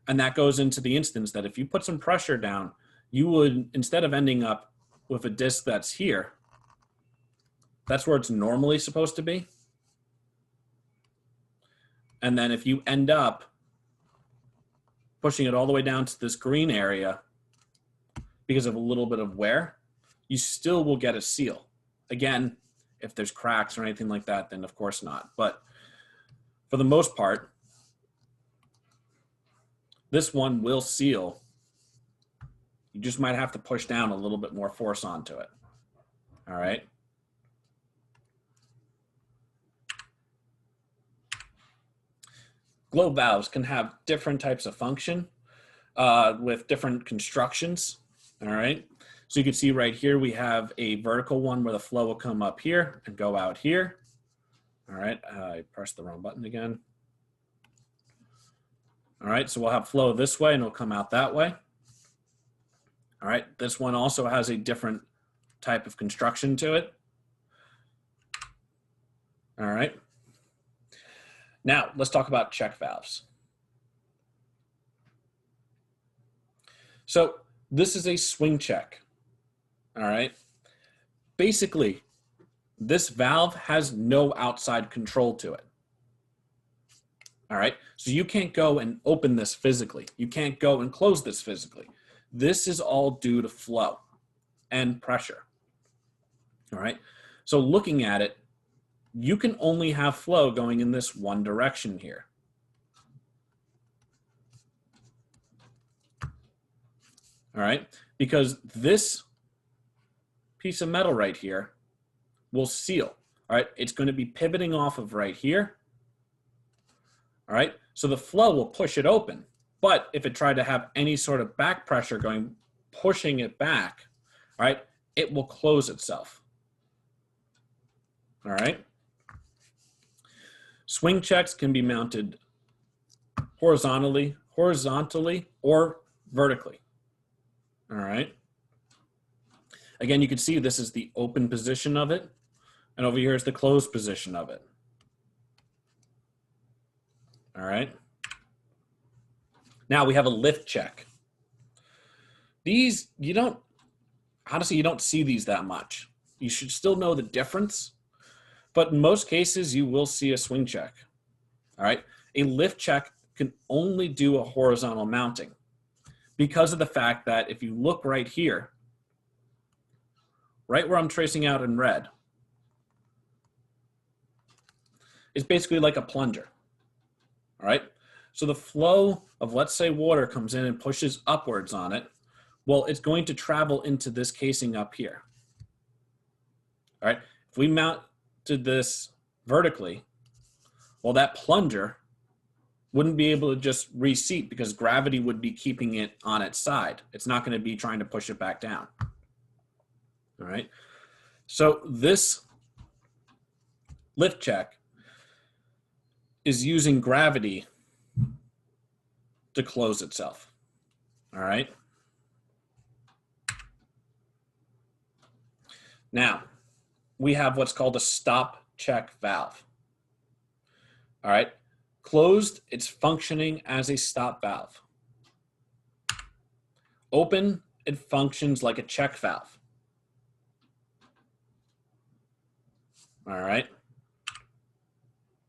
And that goes into the instance that if you put some pressure down, you would, instead of ending up with a disc that's here, that's where it's normally supposed to be. And then if you end up pushing it all the way down to this green area because of a little bit of wear, you still will get a seal. Again, if there's cracks or anything like that, then of course not. But for the most part, this one will seal. You just might have to push down a little bit more force onto it. All right. Globe valves can have different types of function with different constructions. All right. So you can see right here, we have a vertical one where the flow will come up here and go out here. All right. I pressed the wrong button again. All right. So we'll have flow this way and it'll come out that way. All right. This one also has a different type of construction to it. All right. Now, let's talk about check valves. So this is a swing check. All right. Basically, this valve has no outside control to it. All right. So you can't go and open this physically. You can't go and close this physically. This is all due to flow and pressure. All right. So looking at it, you can only have flow going in this one direction here. All right, because this piece of metal right here will seal. All right, it's going to be pivoting off of right here. All right, so the flow will push it open. But if it tried to have any sort of back pressure going, pushing it back, all right, it will close itself. All right. Swing checks can be mounted horizontally or vertically. All right. Again, you can see this is the open position of it, and over here is the closed position of it. All right. Now we have a lift check. These, honestly, you don't see these that much. You should still know the difference. But in most cases, you will see a swing check. All right. A lift check can only do a horizontal mounting because of the fact that if you look right here, right where I'm tracing out in red, is basically like a plunger. All right. So the flow of, let's say, water comes in and pushes upwards on it. Well, it's going to travel into this casing up here. All right. If we mounted this vertically, well, that plunger wouldn't be able to just reseat because gravity would be keeping it on its side. It's not going to be trying to push it back down. All right. So this lift check is using gravity to close itself. All right. Now, we have what's called a stop check valve. All right. Closed, it's functioning as a stop valve. Open, it functions like a check valve. All right.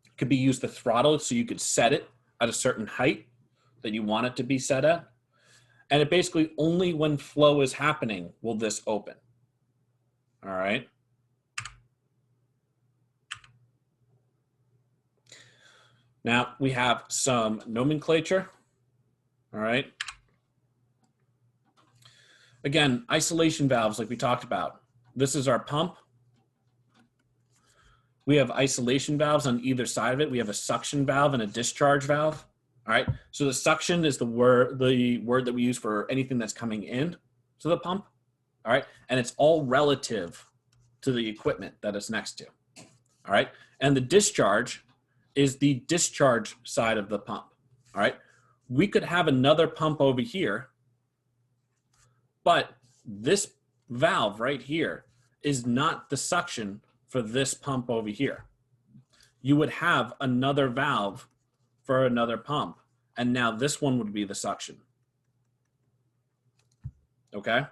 It could be used to throttle, so you could set it at a certain height that you want it to be set at. And it basically only when flow is happening will this open. All right. Now we have some nomenclature. All right. Again, isolation valves, like we talked about. This is our pump. We have isolation valves on either side of it. We have a suction valve and a discharge valve. All right. So the suction is the word that we use for anything that's coming in to the pump. All right. And it's all relative to the equipment that it's next to. All right. And the discharge is the discharge side of the pump. All right. We could have another pump over here, but this valve right here is not the suction for this pump over here. You would have another valve for another pump, and now this one would be the suction. Okay?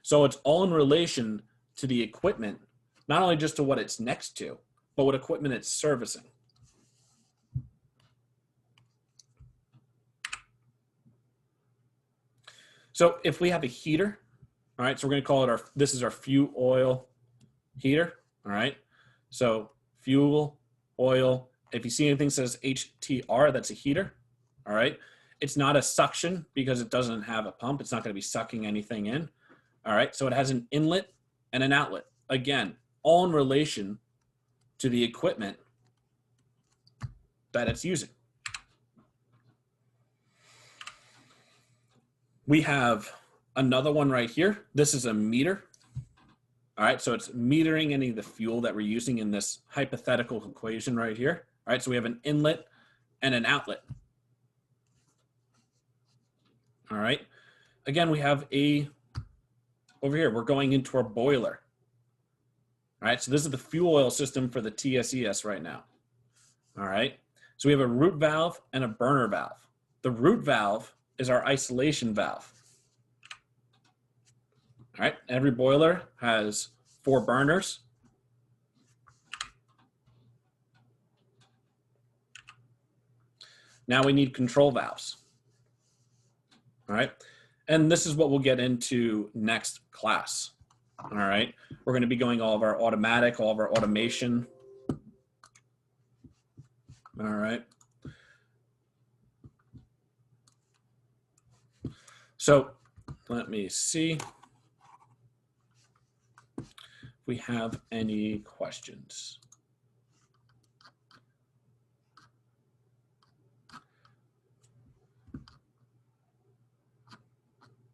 So it's all in relation to the equipment, not only just to what it's next to, but what equipment it's servicing. So if we have a heater, all right, so we're going to call it this is our fuel oil heater, all right? So fuel, oil, if you see anything that says HTR, that's a heater, all right? It's not a suction because it doesn't have a pump. It's not going to be sucking anything in, all right? So it has an inlet and an outlet. Again, all in relation to the equipment that it's using. We have another one right here. This is a meter. All right, so it's metering any of the fuel that we're using in this hypothetical equation right here. All right, so we have an inlet and an outlet. All right, again, we have over here, we're going into our boiler. All right, so this is the fuel oil system for the TSES right now. All right, so we have a root valve and a burner valve. The root valve is our isolation valve. All right, every boiler has 4 burners. Now we need control valves. All right, and this is what we'll get into next class. All right, we're going to be going all of our automatic, all of our automation. All right. So let me see if we have any questions.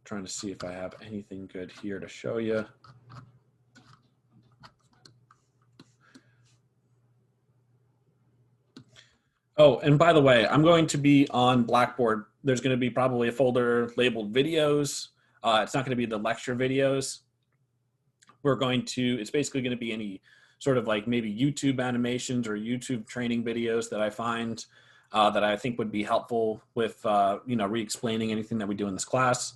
Trying to see if I have anything good here to show you. Oh, and by the way, I'm going to be on Blackboard. There's going to be probably a folder labeled videos. It's not going to be the lecture videos. It's basically going to be any sort of like maybe YouTube animations or YouTube training videos that I find that I think would be helpful with, re-explaining anything that we do in this class.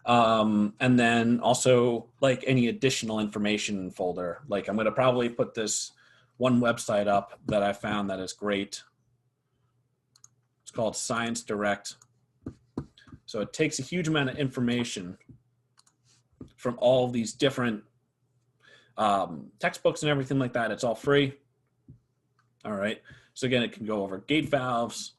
And then also like any additional information folder. Like I'm going to probably put this one website up that I found that is great. It's called Science Direct. So it takes a huge amount of information from all of these different textbooks and everything like that. It's all free. All right. So again, it can go over gate valves.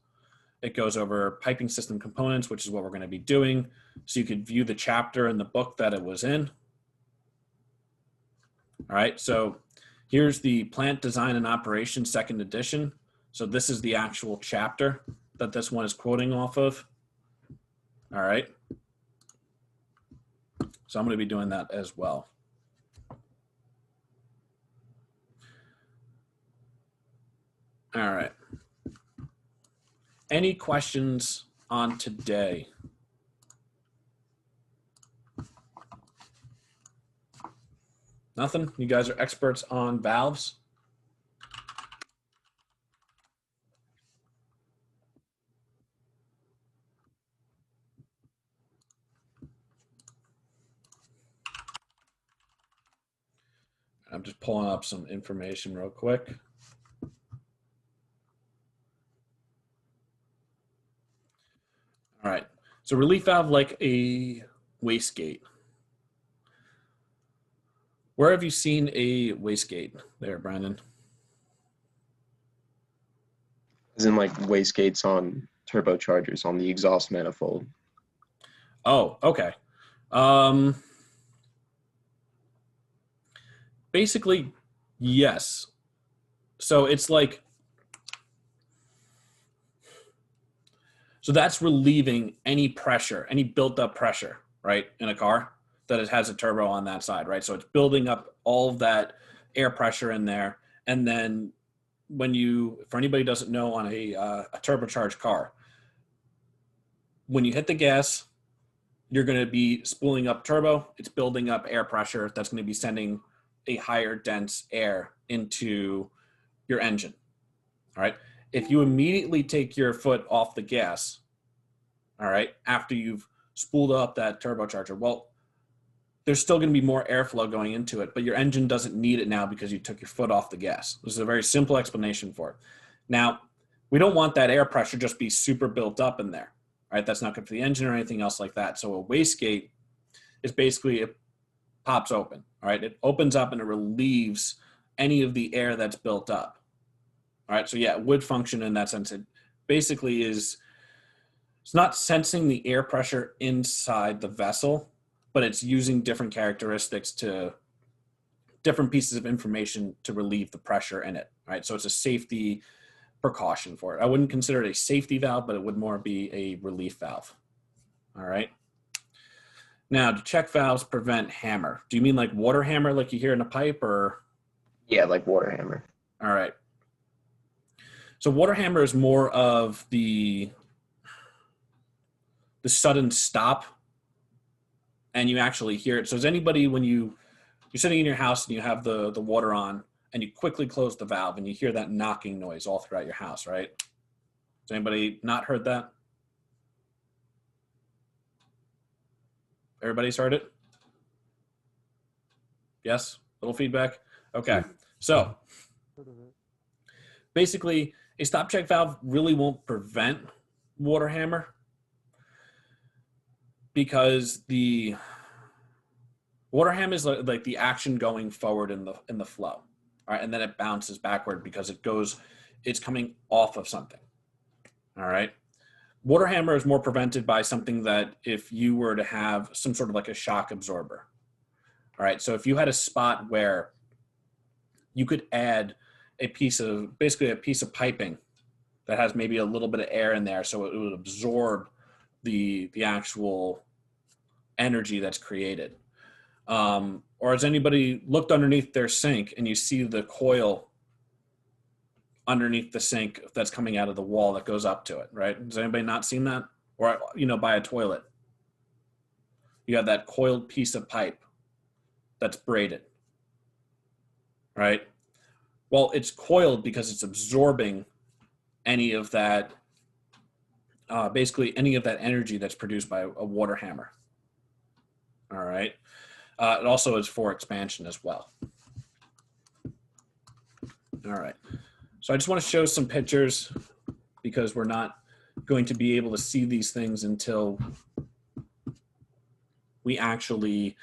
It goes over piping system components, which is what we're going to be doing. So you could view the chapter in the book that it was in. All right. So here's the Plant Design and Operation 2nd edition. So this is the actual chapter that this one is quoting off of. All right. So I'm going to be doing that as well. All right. Any questions on today? Nothing? You guys are experts on valves? I'm just pulling up some information real quick. All right. So relief valve like a wastegate. Where have you seen a wastegate there, Brandon? As in like wastegates on turbochargers on the exhaust manifold. Oh, okay. Basically, yes. So it's like, so that's relieving any pressure, any built up pressure, right, in a car that it has a turbo on that side, right? So it's building up all of that air pressure in there. And then when you, for anybody who doesn't know, on a turbocharged car, when you hit the gas, you're going to be spooling up turbo. It's building up air pressure. That's going to be sending a higher dense air into your engine. All right. If you immediately take your foot off the gas, all right, after you've spooled up that turbocharger, well, there's still going to be more airflow going into it, but your engine doesn't need it now because you took your foot off the gas. This is a very simple explanation for it. Now, we don't want that air pressure just be super built up in there, right? That's not good for the engine or anything else like that. So a wastegate is basically, it pops open, all right? It opens up and it relieves any of the air that's built up. All right, so yeah, it would function in that sense. It basically is, it's not sensing the air pressure inside the vessel, but it's using different characteristics to, different pieces of information to relieve the pressure in it, right? So it's a safety precaution for it. I wouldn't consider it a safety valve, but it would more be a relief valve, all right? Now, do check valves prevent hammer? Do you mean like water hammer like you hear in a pipe, or? Yeah, like water hammer. All right. So water hammer is more of the sudden stop, and you actually hear it. So is anybody, when you're sitting in your house and you have the water on and you quickly close the valve and you hear that knocking noise all throughout your house, right? Has anybody not heard that? Everybody's heard it? Yes? Little feedback? Okay. So basically, a stop check valve really won't prevent water hammer because the water hammer is like the action going forward in the flow, all right, and then it bounces backward because it's coming off of something, all right. Water hammer is more prevented by something that if you were to have some sort of like a shock absorber, all right. So if you had a spot where you could add basically a piece of piping that has maybe a little bit of air in there, so it would absorb the actual energy that's created. Or has anybody looked underneath their sink and you see the coil underneath the sink that's coming out of the wall that goes up to it, right? Has anybody not seen that? Or, by a toilet, you have that coiled piece of pipe that's braided, right? Well, it's coiled because it's absorbing any of that, basically any of that energy that's produced by a water hammer. All right. It also is for expansion as well. All right. So I just want to show some pictures because we're not going to be able to see these things until we actually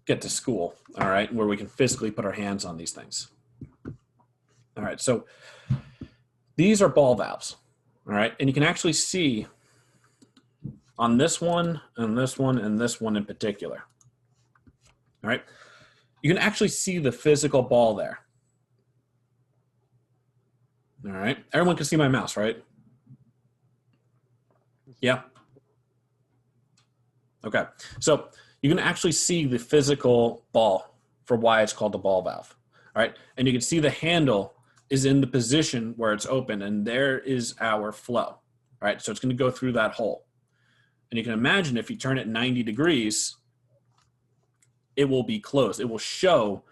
get to school, all right, where we can physically put our hands on these things. All right, so these are ball valves, all right, and you can actually see on this one and this one and this one in particular, all right, you can actually see the physical ball there. All right, everyone can see my mouse, right? Yeah. Okay, so you can actually see the physical ball for why it's called the ball valve. All right, and you can see the handle is in the position where it's open, and there is our flow. All right, so it's going to go through that hole. And you can imagine if you turn it 90 degrees, it will be closed. It will show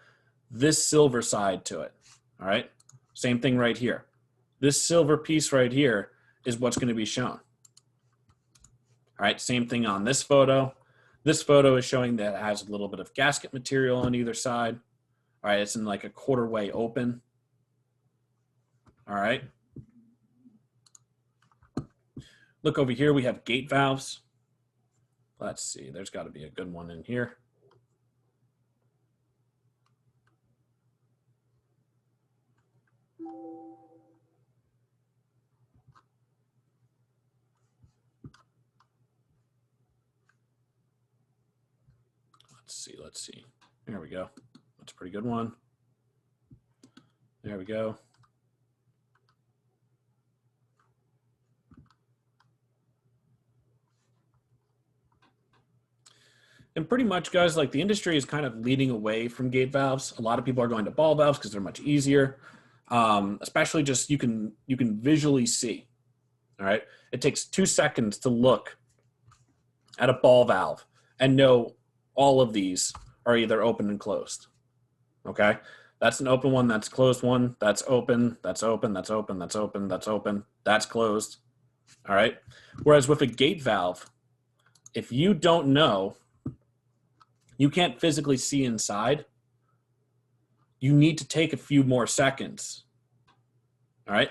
this silver side to it. All right, same thing right here. This silver piece right here is what's going to be shown. All right, same thing on this photo. This photo is showing that it has a little bit of gasket material on either side. All right, it's in like a quarter way open. All right. Look over here, we have gate valves. Let's see, there's got to be a good one in here. Let's see. There we go. That's a pretty good one. There we go. And pretty much, guys, like the industry is kind of leading away from gate valves. A lot of people are going to ball valves because they're much easier. Especially just you can visually see. All right. It takes 2 seconds to look at a ball valve and know all of these are either open and closed. Okay. That's an open one. That's a closed one. That's open. That's open. That's open. That's open. That's open. That's closed. All right. Whereas with a gate valve, if you don't know, you can't physically see inside, you need to take a few more seconds. All right.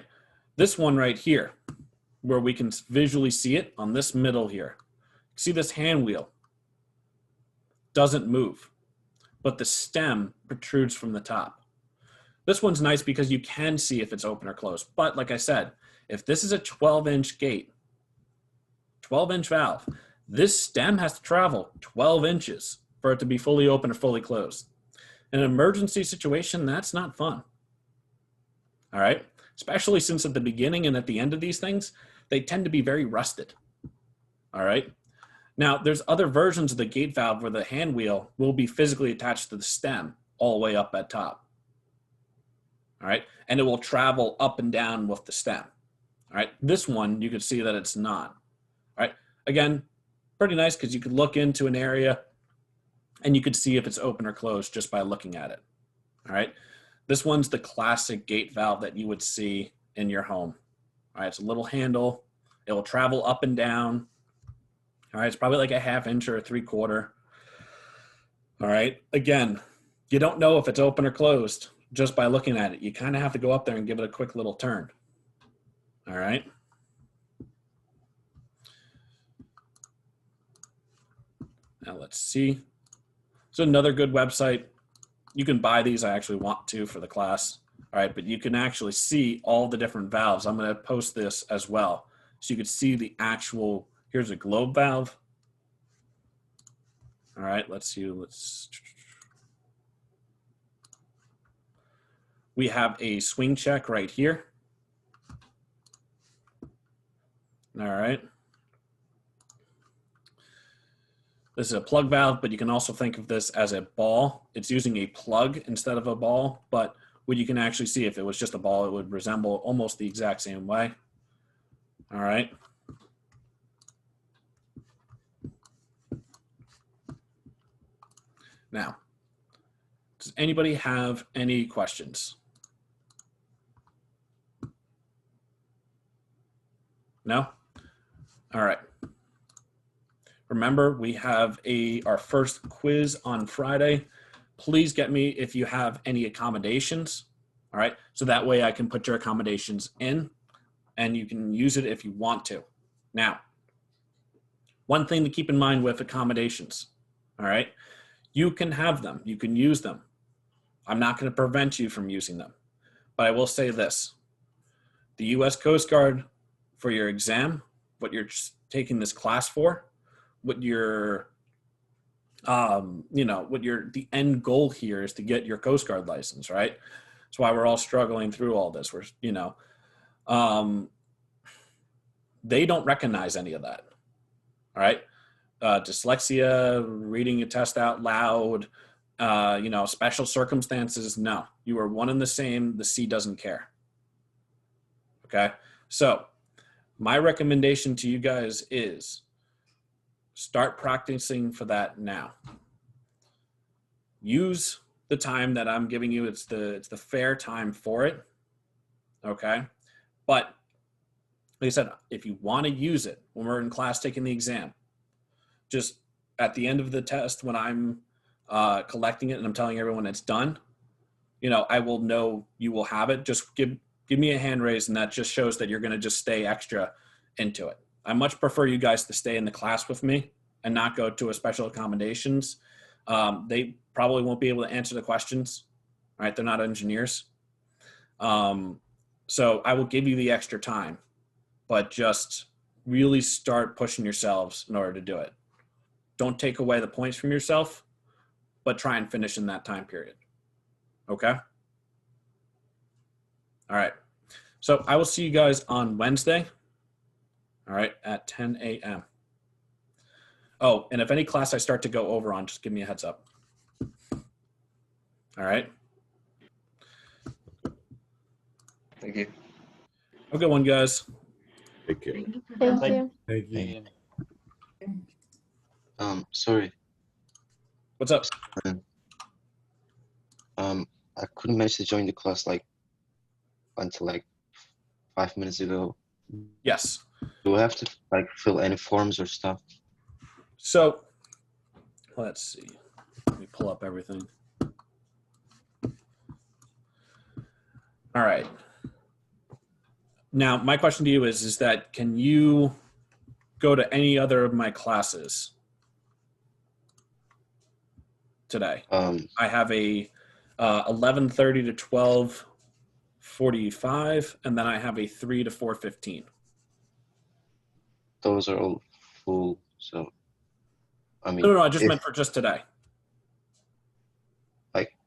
This one right here, where we can visually see it on this middle here. See this hand wheel doesn't move, but the stem protrudes from the top. This one's nice because you can see if it's open or closed. But like I said, if this is a 12-inch gate, 12-inch valve, this stem has to travel 12 inches for it to be fully open or fully closed. In an emergency situation, that's not fun. All right? Especially since at the beginning and at the end of these things, they tend to be very rusted. All right? Now, there's other versions of the gate valve where the hand wheel will be physically attached to the stem all the way up at top. All right? And it will travel up and down with the stem. All right? This one, you can see that it's not. All right? Again, pretty nice because you could look into an area and you could see if it's open or closed just by looking at it. All right? This one's the classic gate valve that you would see in your home. All right? It's a little handle. It will travel up and down. All right? It's probably like a 1/2 inch or a 3/4. All right? Again, you don't know if it's open or closed just by looking at it. You kind of have to go up there and give it a quick little turn. All right? Now let's see. So another good website. You can buy these. I actually want to for the class. All right, but you can actually see all the different valves. I'm going to post this as well. So you can see the actual, here's a globe valve. All right, let's see. We have a swing check right here. All right. This is a plug valve, but you can also think of this as a ball. It's using a plug instead of a ball, but what you can actually see, if it was just a ball, it would resemble almost the exact same way. All right. Now, does anybody have any questions? No? All right. Remember, we have our first quiz on Friday. Please get me if you have any accommodations, all right? So that way I can put your accommodations in and you can use it if you want to. Now, one thing to keep in mind with accommodations, all right? You can have them, you can use them. I'm not going to prevent you from using them, but I will say this. The U.S. Coast Guard, for your exam, what you're taking this class for, what your, the end goal here is to get your Coast Guard license, right? That's why we're all struggling through all this. They don't recognize any of that, all right? Dyslexia, reading a test out loud, special circumstances, no. You are one and the same. The C doesn't care, okay? So My recommendation to you guys is start practicing for that now. Use the time that I'm giving you. It's the fair time for it. Okay. But like I said, if you want to use it when we're in class taking the exam, just at the end of the test when I'm collecting it and I'm telling everyone it's done, I will know you will have it. Just give me a hand raise, and that just shows that you're going to just stay extra into it. I much prefer you guys to stay in the class with me and not go to a special accommodations. They probably won't be able to answer the questions, right? They're not engineers. So I will give you the extra time, but just really start pushing yourselves in order to do it. Don't take away the points from yourself, but try and finish in that time period. Okay? All right. So I will see you guys on Wednesday, all right, at 10 a.m. Oh, and if any class I start to go over on, just give me a heads up. All right. Thank you. Have a good one, guys. Take care. Thank you. Thank you. Sorry. What's up? I couldn't manage to join the class until 5 minutes ago. Yes. Do I have to fill any forms or stuff? So let's see. Let me pull up everything. All right. Now, my question to you is that can you go to any other of my classes today? I have a 11:30 to 12:45, and then I have a 3 to 4:15. Those are all full, so I mean. No, I just meant for just today.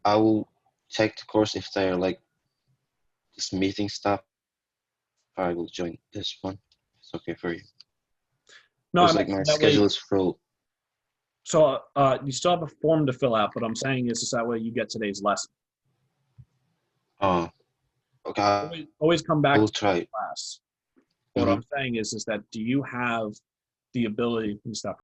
I will check the course if they're this meeting stuff. I will join this one. It's okay for you. No, It's I my that schedule way, is full. so you still have a form to fill out, but I'm saying is that way you get today's lesson. Oh, okay. Always come back I will to try. class. What I'm saying is that do you have the ability, let me stop